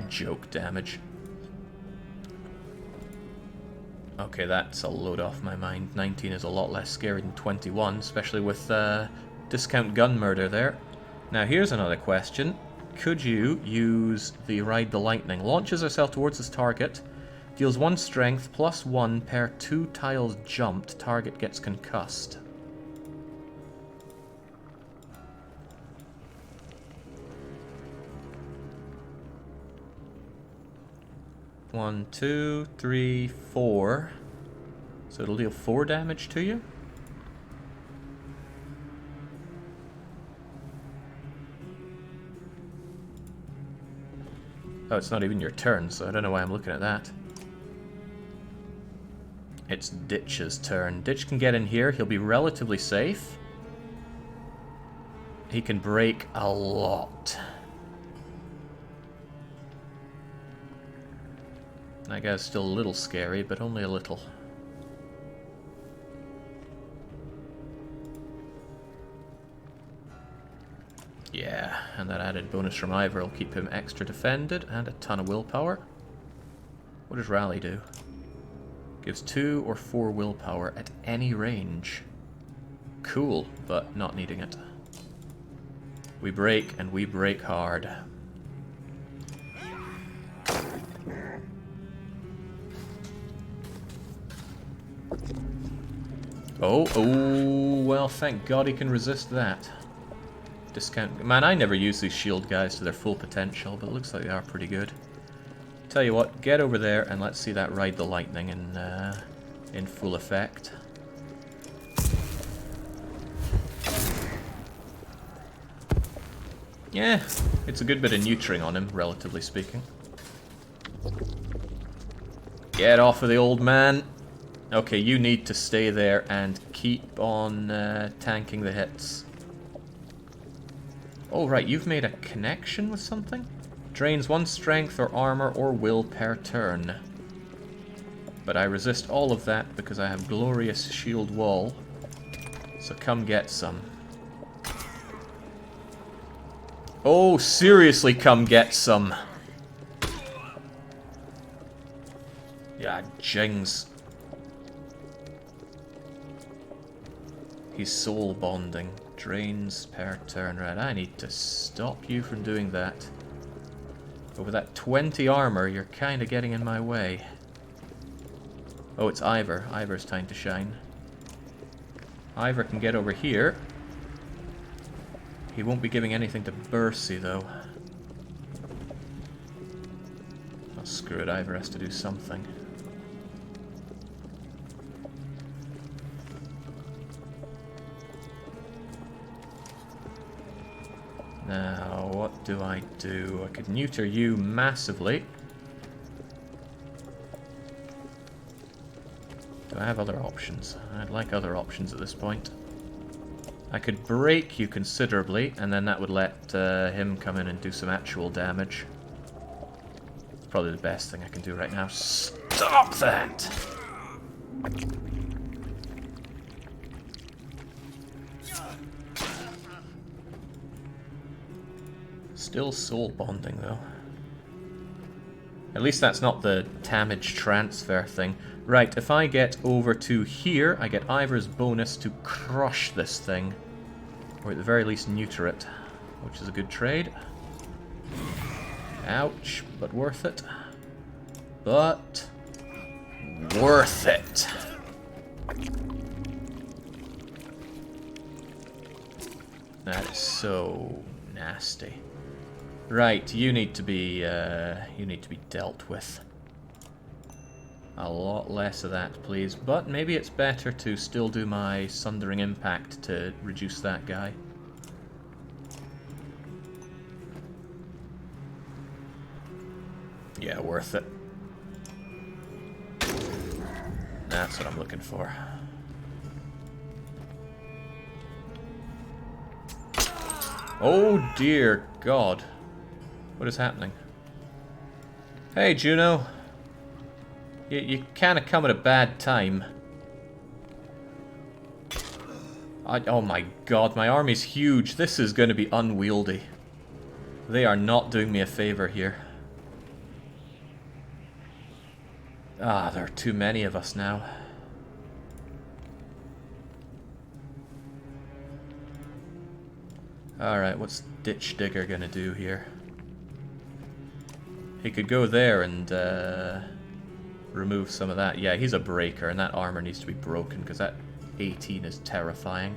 Joke damage. Okay, that's a load off my mind. 19 is a lot less scary than 21, especially with discount gun murder there. Now here's another question. Could you use the Ride the Lightning? Launches herself towards this target, deals 1 strength +1 per 2 tiles jumped. Target gets concussed. One, 2, 3, 4. So it'll deal 4 damage to you. Oh, it's not even your turn, so I don't know why I'm looking at that. It's Ditch's turn. Ditch can get in here. He'll be relatively safe. He can break a lot. That guy's still a little scary, but only a little. Yeah, and that added bonus from Ivor will keep him extra defended and a ton of willpower. What does Rally do? Gives 2 or 4 willpower at any range. Cool, but not needing it. We break, and we break hard. Oh, well, thank God he can resist that. Discount. Man, I never use these shield guys to their full potential, but it looks like they are pretty good. Tell you what, get over there and let's see that Ride the Lightning in full effect. Yeah, it's a good bit of neutering on him, relatively speaking. Get off of the old man. Okay, you need to stay there and keep on tanking the hits. Oh, right, you've made a connection with something? Drains 1 strength or armor or will per turn. But I resist all of that because I have glorious shield wall. So come get some. Oh, seriously, come get some. Yeah, jings. He's soul bonding. Drains per turn. Right, I need to stop you from doing that. But with that 20 armor, you're kind of getting in my way. Oh, it's Ivor. Ivor's time to shine. Ivor can get over here. He won't be giving anything to Bercy, though. Oh, screw it. Ivor has to do something. Now, what do? I could neuter you massively. Do I have other options? I'd like other options at this point. I could break you considerably, and then that would let him come in and do some actual damage. It's probably the best thing I can do right now. Stop that! Still soul bonding, though. At least that's not the damage transfer thing. Right, if I get over to here, I get Ivor's bonus to crush this thing. Or at the very least neuter it, which is a good trade. Ouch, but worth it. But worth it. That is so nasty. Right, you need to be dealt with. A lot less of that, please. But maybe it's better to still do my Sundering Impact to reduce that guy. Yeah, worth it. That's what I'm looking for. Oh dear God. What is happening? Hey, Juno. You kind of come at a bad time. Oh my God, my army's huge. This is going to be unwieldy. They are not doing me a favor here. Ah, there are too many of us now. Alright, what's Ditch Digger gonna do here? He could go there and remove some of that. Yeah, he's a breaker, and that armor needs to be broken, because that 18 is terrifying.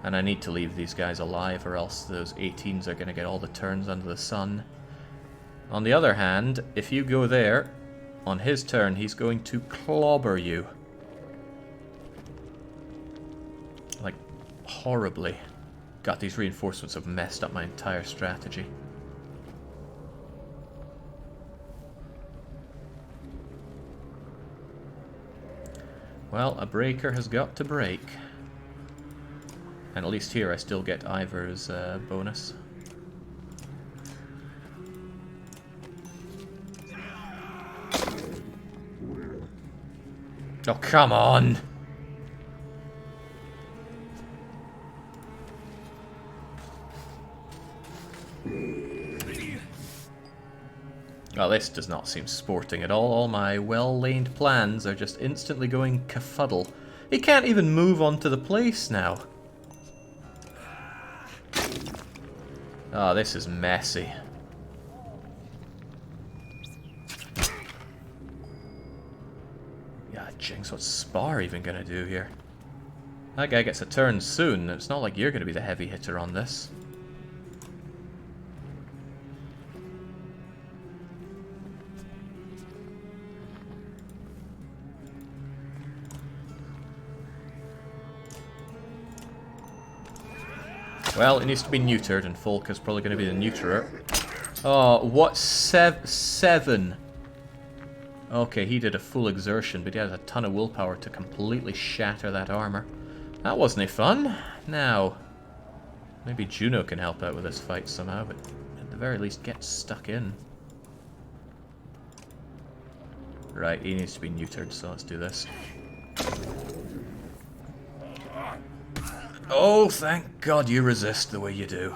And I need to leave these guys alive, or else those 18s are going to get all the turns under the sun. On the other hand, if you go there, on his turn, he's going to clobber you. Like, horribly. God, these reinforcements have messed up my entire strategy. Well, a breaker has got to break. And at least here I still get Ivor's bonus. Oh, come on! Well, this does not seem sporting at all. All my well-laid plans are just instantly going kafuddle. He can't even move onto the place now. Oh, this is messy. Yeah, jinx, what's Spar even gonna do here? That guy gets a turn soon. It's not like you're gonna be the heavy hitter on this. Well, it needs to be neutered, and Folka's probably going to be the neuterer. Oh, what? 7? Okay, he did a full exertion, but he has a ton of willpower to completely shatter that armor. That wasn't any fun. Now, maybe Juno can help out with this fight somehow, but at the very least get stuck in. Right, he needs to be neutered, so let's do this. Oh, thank God you resist the way you do.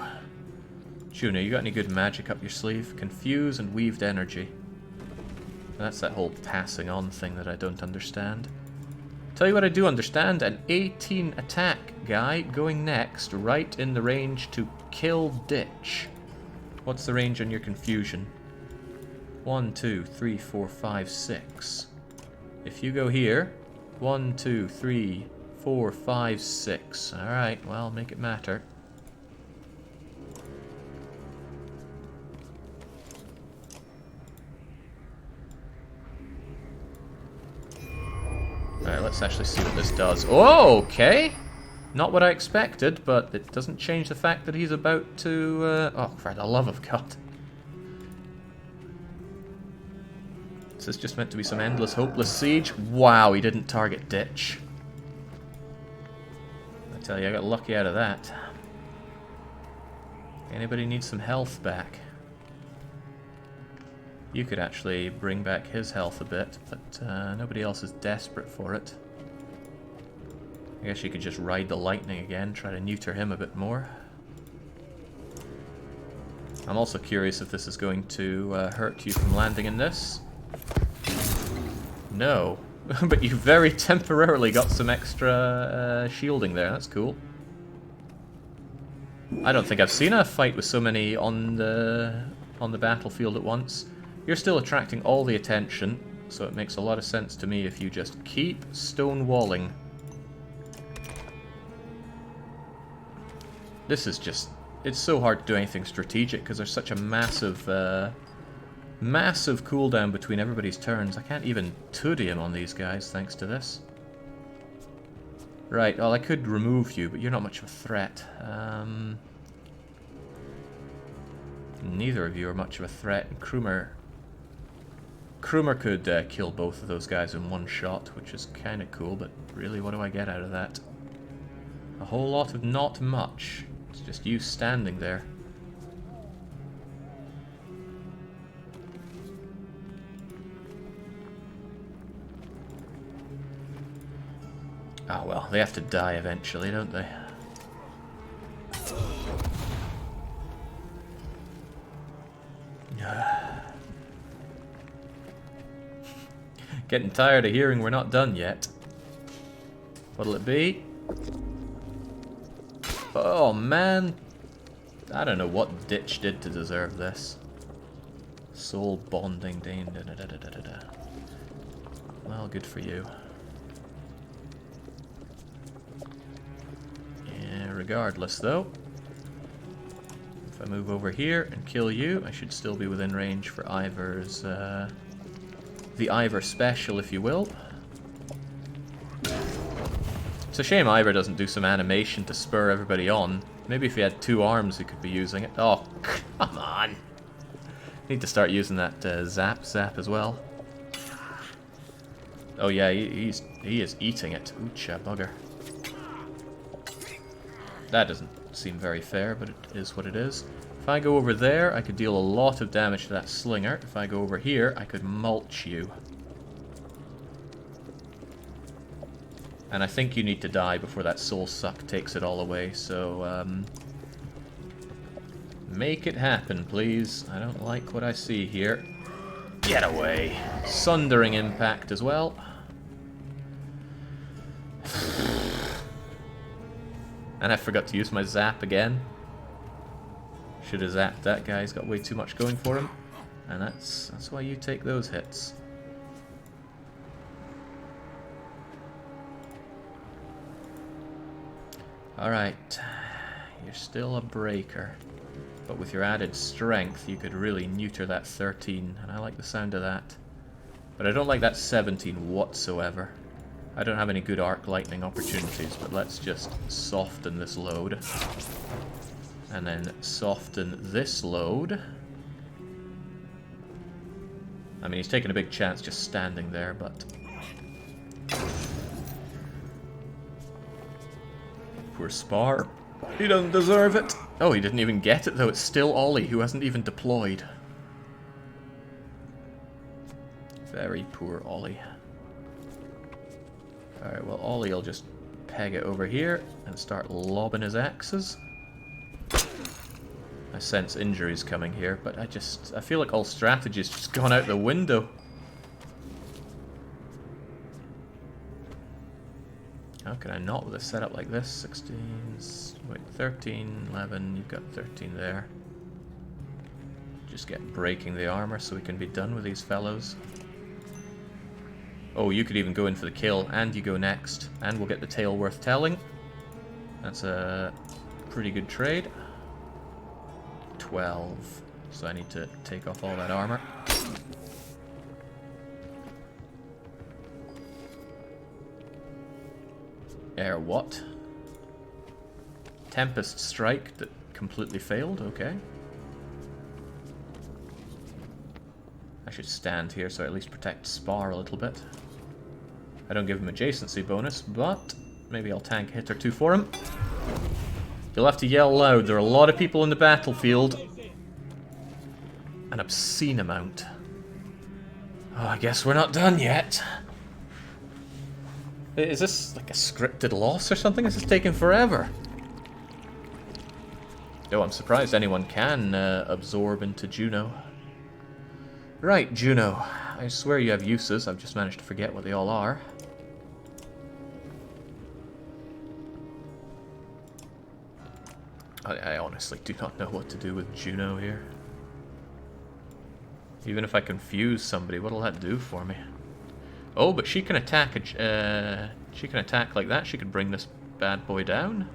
Juno, you got any good magic up your sleeve? Confuse and weaved energy. That's that whole passing on thing that I don't understand. Tell you what I do understand, an 18 attack guy going next, right in the range to kill Ditch. What's the range on your confusion? 1, 2, 3, 4, 5, 6. If you go here, 1, 2, 3, 4, 5, 6. Alright, well, make it matter. Alright, let's actually see what this does. Oh, okay! Not what I expected, but it doesn't change the fact that he's about to... oh, for the love of God. Is this just meant to be some endless, hopeless siege? Wow, he didn't target Ditch. I tell you, I got lucky out of that. Anybody need some health back? You could actually bring back his health a bit, but nobody else is desperate for it. I guess you could just ride the lightning again, try to neuter him a bit more. I'm also curious if this is going to hurt you from landing in this. No, but you very temporarily got some extra shielding there, that's cool. I don't think I've seen a fight with so many on the battlefield at once. You're still attracting all the attention, so it makes a lot of sense to me if you just keep stonewalling. This is just... it's so hard to do anything strategic because there's such a massive cooldown between everybody's turns. I can't even Tudium on these guys thanks to this. Right, well I could remove you, but you're not much of a threat. Neither of you are much of a threat. Krumer could kill both of those guys in one shot, which is kind of cool, but really what do I get out of that? A whole lot of not much. It's just you standing there. Oh well, they have to die eventually, don't they? Getting tired of hearing we're not done yet. What'll it be? Oh man, I don't know what Ditch did to deserve this. Soul bonding, well, good for you. Yeah, regardless though, if I move over here and kill you, I should still be within range for Ivor's, the Ivor special, if you will. It's a shame Ivor doesn't do some animation to spur everybody on. Maybe if he had 2 arms he could be using it. Oh, come on! Need to start using that zap as well. Oh yeah, he is eating it. Oocha bugger. That doesn't seem very fair, but it is what it is. If I go over there, I could deal a lot of damage to that slinger. If I go over here, I could mulch you. And I think you need to die before that soul suck takes it all away, so make it happen, please. I don't like what I see here. Get away. Sundering impact as well. And I forgot to use my zap again. Should have zapped that guy, he's got way too much going for him. And that's why you take those hits. Alright, you're still a breaker, but with your added strength you could really neuter that 13, and I like the sound of that. But I don't like that 17 whatsoever. I don't have any good arc lightning opportunities, but let's just soften this load. And then soften this load. I mean, he's taking a big chance just standing there, but... Poor Spar. He doesn't deserve it. Oh, he didn't even get it, though. It's still Ollie, who hasn't even deployed. Very poor Ollie. Alright, well, Ollie will just peg it over here and start lobbing his axes. I sense injuries coming here, but I feel like all strategy's just gone out the window. How can I not with a setup like this? 16, wait, 13, 11, you've got 13 there. Just get breaking the armor so we can be done with these fellows. Oh, you could even go in for the kill, and you go next, and we'll get the tale worth telling. That's a pretty good trade. 12, so I need to take off all that armor. Air what? Tempest Strike that completely failed, okay. I should stand here so I at least protect Spar a little bit. I don't give him adjacency bonus, but maybe I'll tank a hit or two for him. You'll have to yell loud, there are a lot of people in the battlefield. An obscene amount. Oh, I guess we're not done yet. Is this like a scripted loss or something? This is taking forever. Oh, I'm surprised anyone can absorb into Juno. Right, Juno. I swear you have uses. I've just managed to forget what they all are. I honestly do not know what to do with Juno here. Even if I confuse somebody, what'll that do for me? Oh, but she can attack. She can attack like that. She could bring this bad boy down.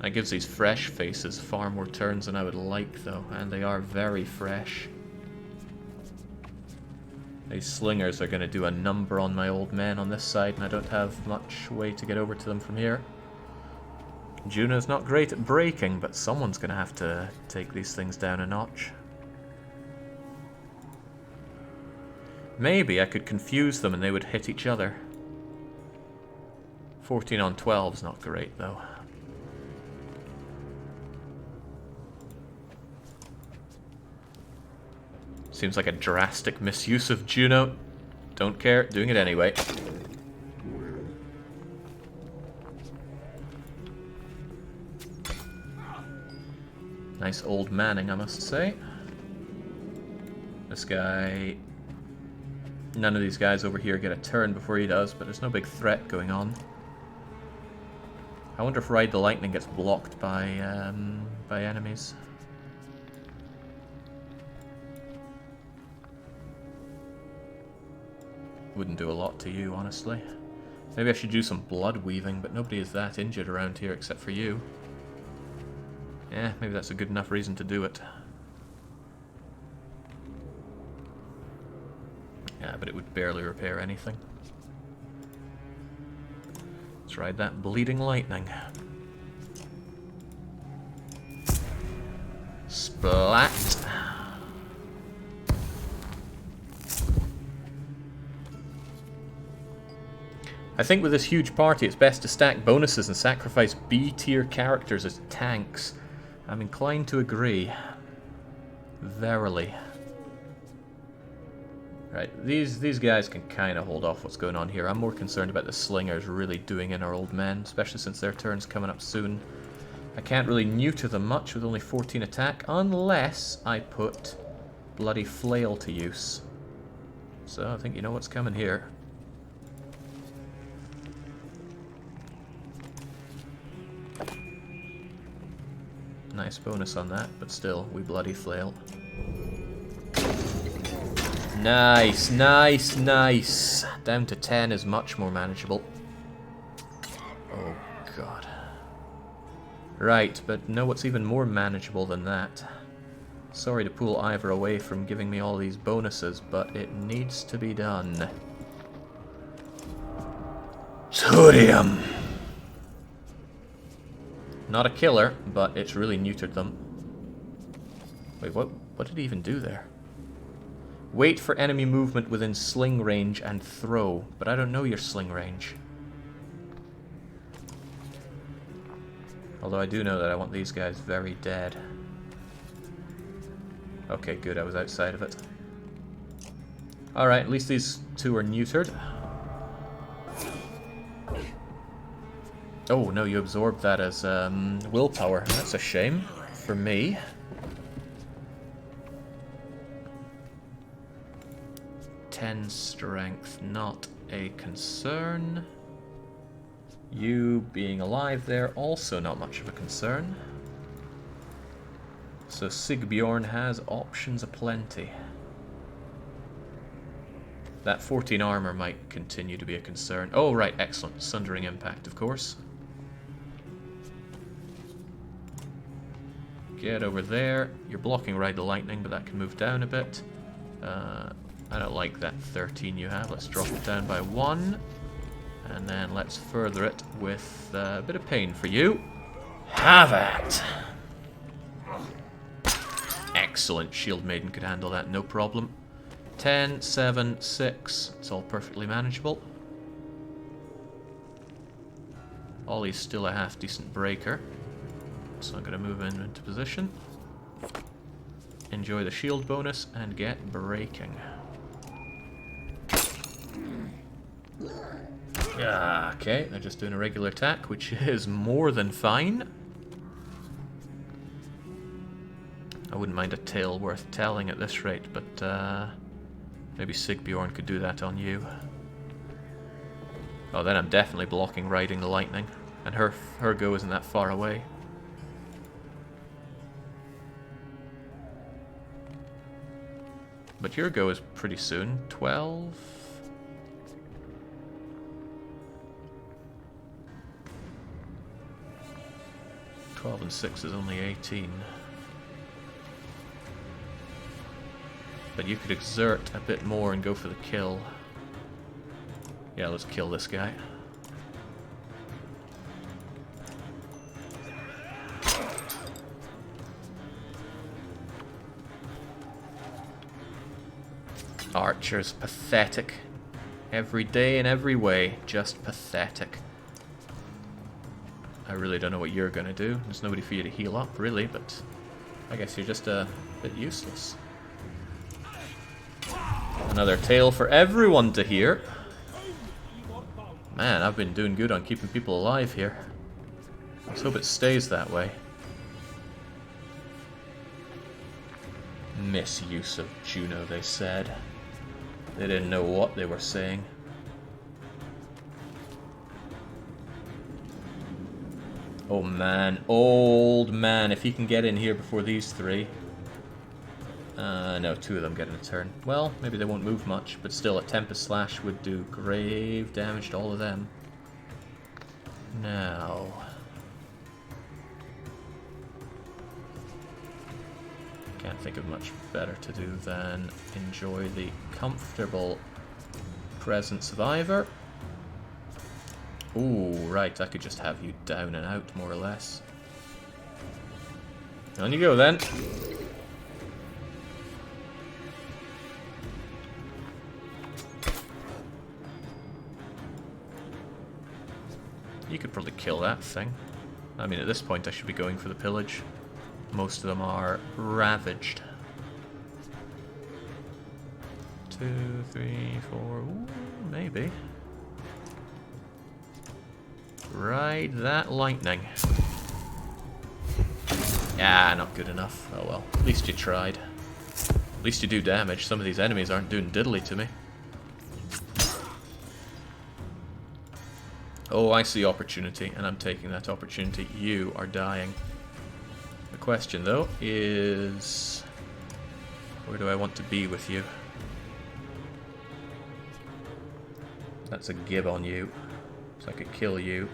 That gives these fresh faces far more turns than I would like, though, and they are very fresh. These slingers are going to do a number on my old men on this side, and I don't have much way to get over to them from here. Juno's not great at breaking, but someone's going to have to take these things down a notch. Maybe I could confuse them and they would hit each other. 14 on 12 is not great, though. Seems like a drastic misuse of Juno. Don't care, doing it anyway. Nice old manning, I must say. This guy... None of these guys over here get a turn before he does, but there's no big threat going on. I wonder if Ride the Lightning gets blocked by enemies. Wouldn't do a lot to you, honestly. Maybe I should do some blood weaving, but nobody is that injured around here except for you. Yeah, maybe that's a good enough reason to do it. Yeah, but it would barely repair anything. Let's ride that bleeding lightning. Splat! I think with this huge party it's best to stack bonuses and sacrifice B-tier characters as tanks. I'm inclined to agree. Verily. Right, these guys can kind of hold off what's going on here. I'm more concerned about the slingers really doing in our old men, especially since their turn's coming up soon. I can't really neuter them much with only 14 attack, unless I put Bloody Flail to use. So I think you know what's coming here. Nice bonus on that, but still, we Bloody Flail. Nice, nice, nice. Down to 10 is much more manageable. Oh, God. Right, but know what's even more manageable than that? Sorry to pull Ivor away from giving me all these bonuses, but it needs to be done. Turium! Not a killer, but it's really neutered them. Wait, what? What did he even do there? Wait for enemy movement within sling range and throw. But I don't know your sling range. Although I do know that I want these guys very dead. Okay, good, I was outside of it. Alright, at least these two are neutered. Oh, no, you absorbed that as willpower. That's a shame for me. Ten strength, not a concern. You being alive there, also not much of a concern. So Sigbjorn has options aplenty. That 14 armor might continue to be a concern. Oh, right, excellent. Sundering Impact, of course. Get over there. You're blocking Ride the Lightning, but that can move down a bit. I don't like that 13 you have. Let's drop it down by 1. And then let's further it with a bit of pain for you. Have it! Excellent. Shield Maiden could handle that, no problem. 10, 7, 6. It's all perfectly manageable. Ollie's still a half-decent breaker. So I'm going to move into position. Enjoy the shield bonus and get breaking. Okay, they're just doing a regular attack, which is more than fine. I wouldn't mind a tale worth telling at this rate, but maybe Sigbjorn could do that on you. Oh, then I'm definitely blocking Riding the Lightning, and her go isn't that far away. But your go is pretty soon. 12. And 6 is only 18. But you could exert a bit more and go for the kill. Yeah, let's kill this guy. Archer's pathetic. Every day in every way, just pathetic. I really don't know what you're going to do. There's nobody for you to heal up, really, but I guess you're just a bit useless. Another tale for everyone to hear. Man, I've been doing good on keeping people alive here. Let's hope it stays that way. Misuse of Juno, they said. They didn't know what they were saying. Oh man, old man, if he can get in here before these three. No, 2 of them get in a turn. Well, maybe they won't move much, but still a Tempest Slash would do grave damage to all of them. Now... can't think of much better to do than enjoy the comfortable presence of Ivor. Ooh, right, I could just have you down and out, more or less. On you go, then. You could probably kill that thing. I mean, at this point I should be going for the pillage. Most of them are ravaged. 2, 3, 4... Ooh, maybe. Ride that lightning. Ah, not good enough. Oh well, at least you tried. At least you do damage. Some of these enemies aren't doing diddly to me. Oh, I see opportunity, and I'm taking that opportunity. You are dying. The question, though, is... where do I want to be with you? That's a gib on you. So I could kill you.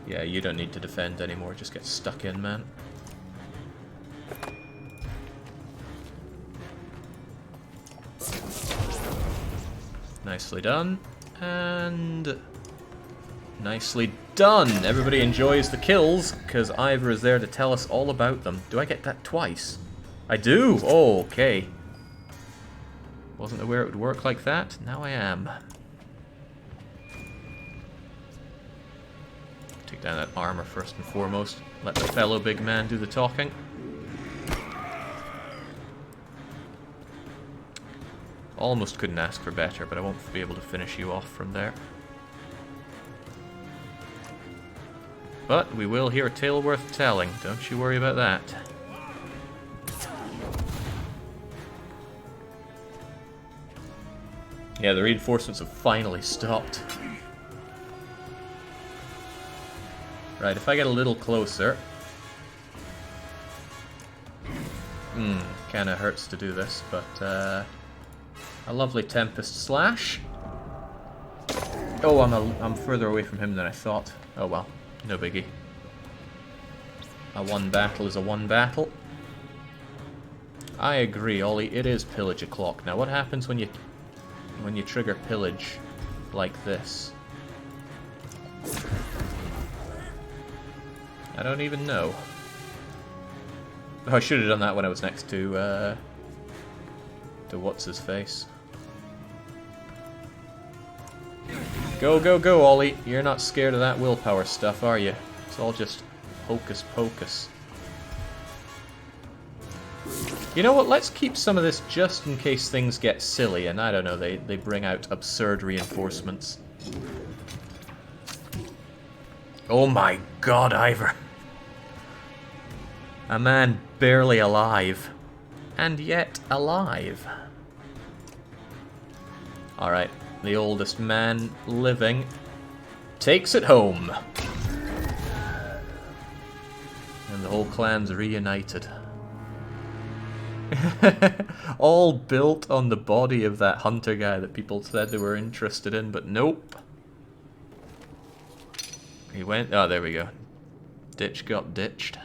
Yeah, you don't need to defend anymore. Just get stuck in, man. Nicely done. And... nicely done. Everybody enjoys the kills, because Ivor is there to tell us all about them. Do I get that twice? I do! Oh, okay. Wasn't aware it would work like that. Now I am. Take down that armor first and foremost. Let the fellow big man do the talking. Almost couldn't ask for better, but I won't be able to finish you off from there. But we will hear a tale worth telling. Don't you worry about that. Yeah, the reinforcements have finally stopped. Right, if I get a little closer... kinda hurts to do this, but a lovely Tempest Slash. Oh, I'm further away from him than I thought. Oh well, no biggie. A one battle is a one battle. I agree, Ollie, it is pillage o'clock. Now what happens when you trigger pillage like this? I don't even know. Oh, I should have done that when I was next to what's his face. Go, go, go, Ollie. You're not scared of that willpower stuff, are you? It's all just hocus pocus. You know what, let's keep some of this just in case things get silly and, I don't know, they bring out absurd reinforcements. Oh my god, Ivor. A man barely alive. And yet alive. Alright, the oldest man living takes it home. And the whole clan's reunited. All built on the body of that hunter guy that people said they were interested in, but nope. He went... oh, there we go. Ditch got ditched.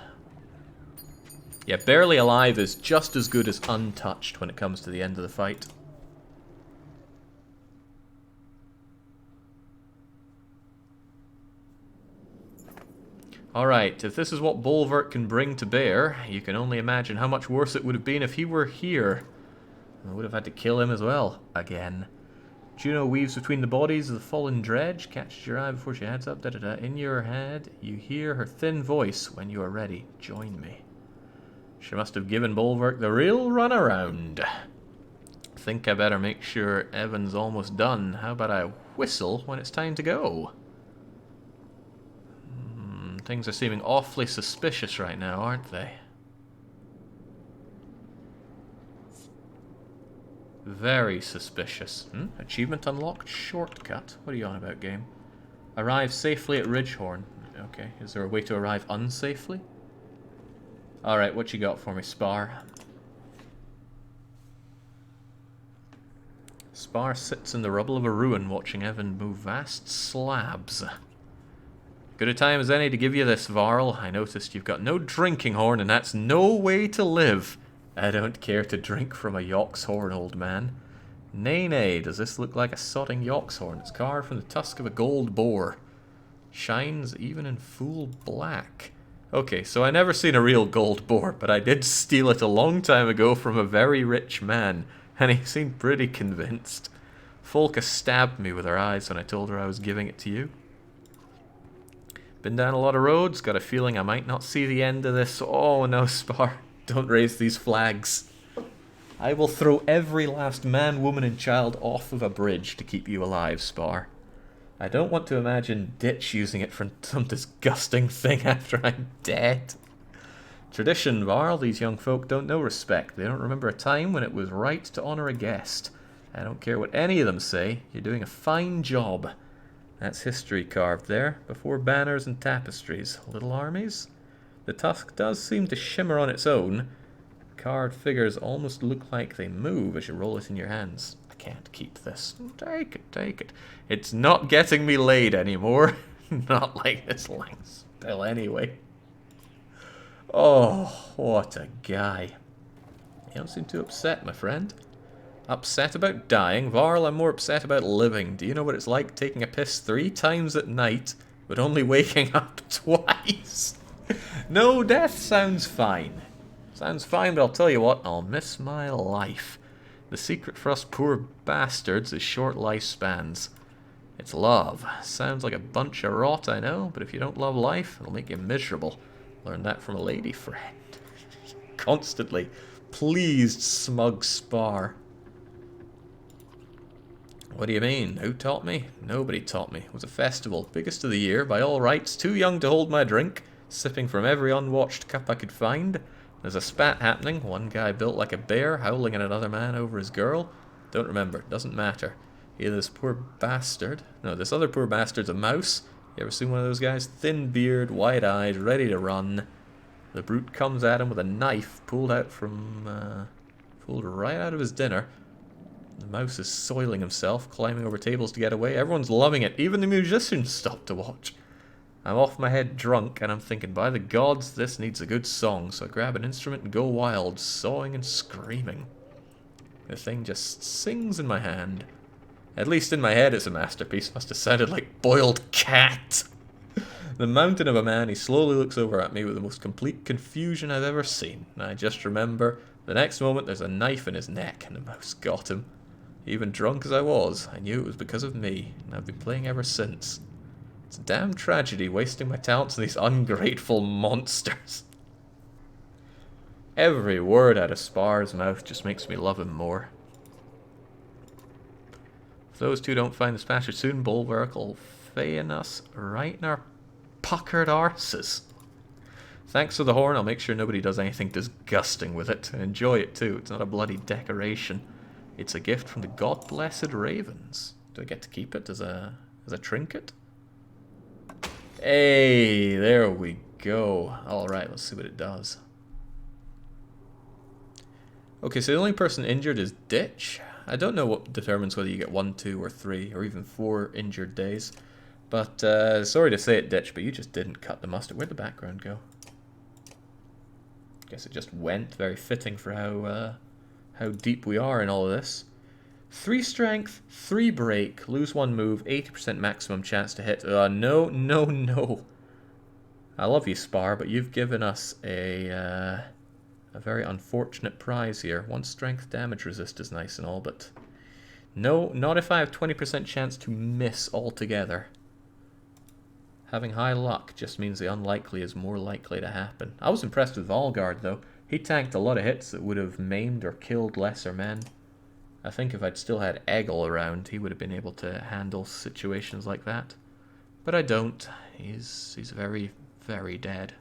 Yeah, barely alive is just as good as untouched when it comes to the end of the fight. Alright, if this is what Bulwark can bring to bear, you can only imagine how much worse it would have been if he were here. I would have had to kill him as well, again. Juno weaves between the bodies of the fallen dredge, catches your eye before she heads up, da-da-da. In your head, you hear her thin voice. When you are ready, join me. She must have given Bulwark the real runaround. Think I better make sure Evan's almost done. How about I whistle when it's time to go? Things are seeming awfully suspicious right now, aren't they? Very suspicious. Achievement unlocked? Shortcut? What are you on about, game? Arrive safely at Ridgehorn. Okay, is there a way to arrive unsafely? Alright, what you got for me, Spar? Spar sits in the rubble of a ruin watching Evan move vast slabs. Good a time as any to give you this, Varl. I noticed you've got no drinking horn, and that's no way to live. I don't care to drink from a Yox horn, old man. Nay, nay, does this look like a sotting Yox horn? It's carved from the tusk of a gold boar. Shines even in full black. Okay, so I never seen a real gold boar, but I did steal it a long time ago from a very rich man, and he seemed pretty convinced. Folka stabbed me with her eyes when I told her I was giving it to you. Been down a lot of roads, got a feeling I might not see the end of this. Oh no, Spar, don't raise these flags. I will throw every last man, woman and child off of a bridge to keep you alive, Spar. I don't want to imagine Ditch using it for some disgusting thing after I'm dead. Tradition, Varl, these young folk don't know respect. They don't remember a time when it was right to honour a guest. I don't care what any of them say, you're doing a fine job. That's history carved there, before banners and tapestries. Little armies? The tusk does seem to shimmer on its own. Carved figures almost look like they move as you roll it in your hands. I can't keep this. Take it, take it. It's not getting me laid anymore. Not like this lang spell anyway. Oh, what a guy. You don't seem too upset, my friend. Upset about dying? Varl, I'm more upset about living. Do you know what it's like taking a piss 3 times at night but only waking up twice. No, death sounds fine. Sounds fine, but I'll tell you what, I'll miss my life. The secret for us poor bastards is short lifespans. It's love. Sounds like a bunch of rot, I know, but if you don't love life, it'll make you miserable. Learned that from a lady friend. Constantly pleased, smug spar. What do you mean? Who taught me? Nobody taught me. It was a festival, biggest of the year, by all rights, too young to hold my drink, sipping from every unwatched cup I could find. There's a spat happening, one guy built like a bear, howling at another man over his girl. Don't remember, doesn't matter. Either this poor bastard, no, this other poor bastard's a mouse. You ever seen one of those guys? Thin beard, wide-eyed, ready to run. The brute comes at him with a knife pulled right out of his dinner. The mouse is soiling himself, climbing over tables to get away. Everyone's loving it. Even the musicians stop to watch. I'm off my head drunk, and I'm thinking, by the gods, this needs a good song. So I grab an instrument and go wild, sawing and screaming. The thing just sings in my hand. At least in my head it's a masterpiece. Must have sounded like boiled cat. The mountain of a man, he slowly looks over at me with the most complete confusion I've ever seen. And I just remember, the next moment there's a knife in his neck, and the mouse got him. Even drunk as I was, I knew it was because of me, and I've been playing ever since. It's a damn tragedy wasting my talents on these ungrateful monsters. Every word out of Spar's mouth just makes me love him more. If those two don't find this bastard soon, Bulwark will feign us right in our puckered arses. Thanks for the horn, I'll make sure nobody does anything disgusting with it. And enjoy it too, it's not a bloody decoration. It's a gift from the God-blessed ravens. Do I get to keep it as a trinket? Hey, there we go. Alright, let's see what it does. Okay, so the only person injured is Ditch. I don't know what determines whether you get 1, 2, or 3, or even 4 injured days. But, sorry to say it, Ditch, but you just didn't cut the mustard. Where'd the background go? Guess it just went. Very fitting for how deep we are in all of this. 3 strength, 3 break, lose 1 move, 80% maximum chance to hit. No, no, no. I love you, Spar, but you've given us a very unfortunate prize here. 1 strength damage resist is nice and all, but no, not if I have 20% chance to miss altogether. Having high luck just means the unlikely is more likely to happen. I was impressed with Volgard, though. He tanked a lot of hits that would have maimed or killed lesser men. I think if I'd still had Eggle around, he would have been able to handle situations like that. But I don't. He's very, very dead.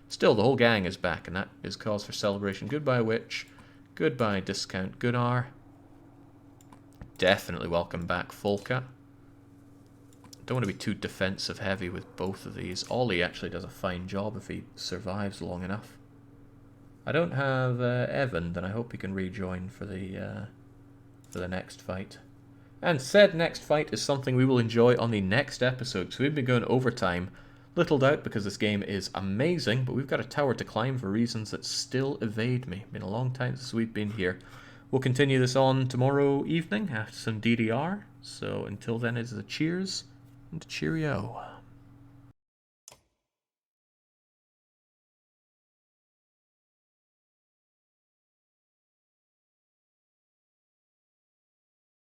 Still, the whole gang is back, and that is cause for celebration. Goodbye, Witch. Goodbye, Discount Gunnar. Definitely welcome back, Folka. Don't want to be too defensive heavy with both of these. Ollie actually does a fine job if he survives long enough. I don't have Evan, then I hope he can rejoin for the next fight. And said next fight is something we will enjoy on the next episode. So we've been going overtime. Little doubt because this game is amazing, but we've got a tower to climb for reasons that still evade me. Been a long time since we've been here. We'll continue this on tomorrow evening after some DDR. So until then, it's a cheers and cheerio.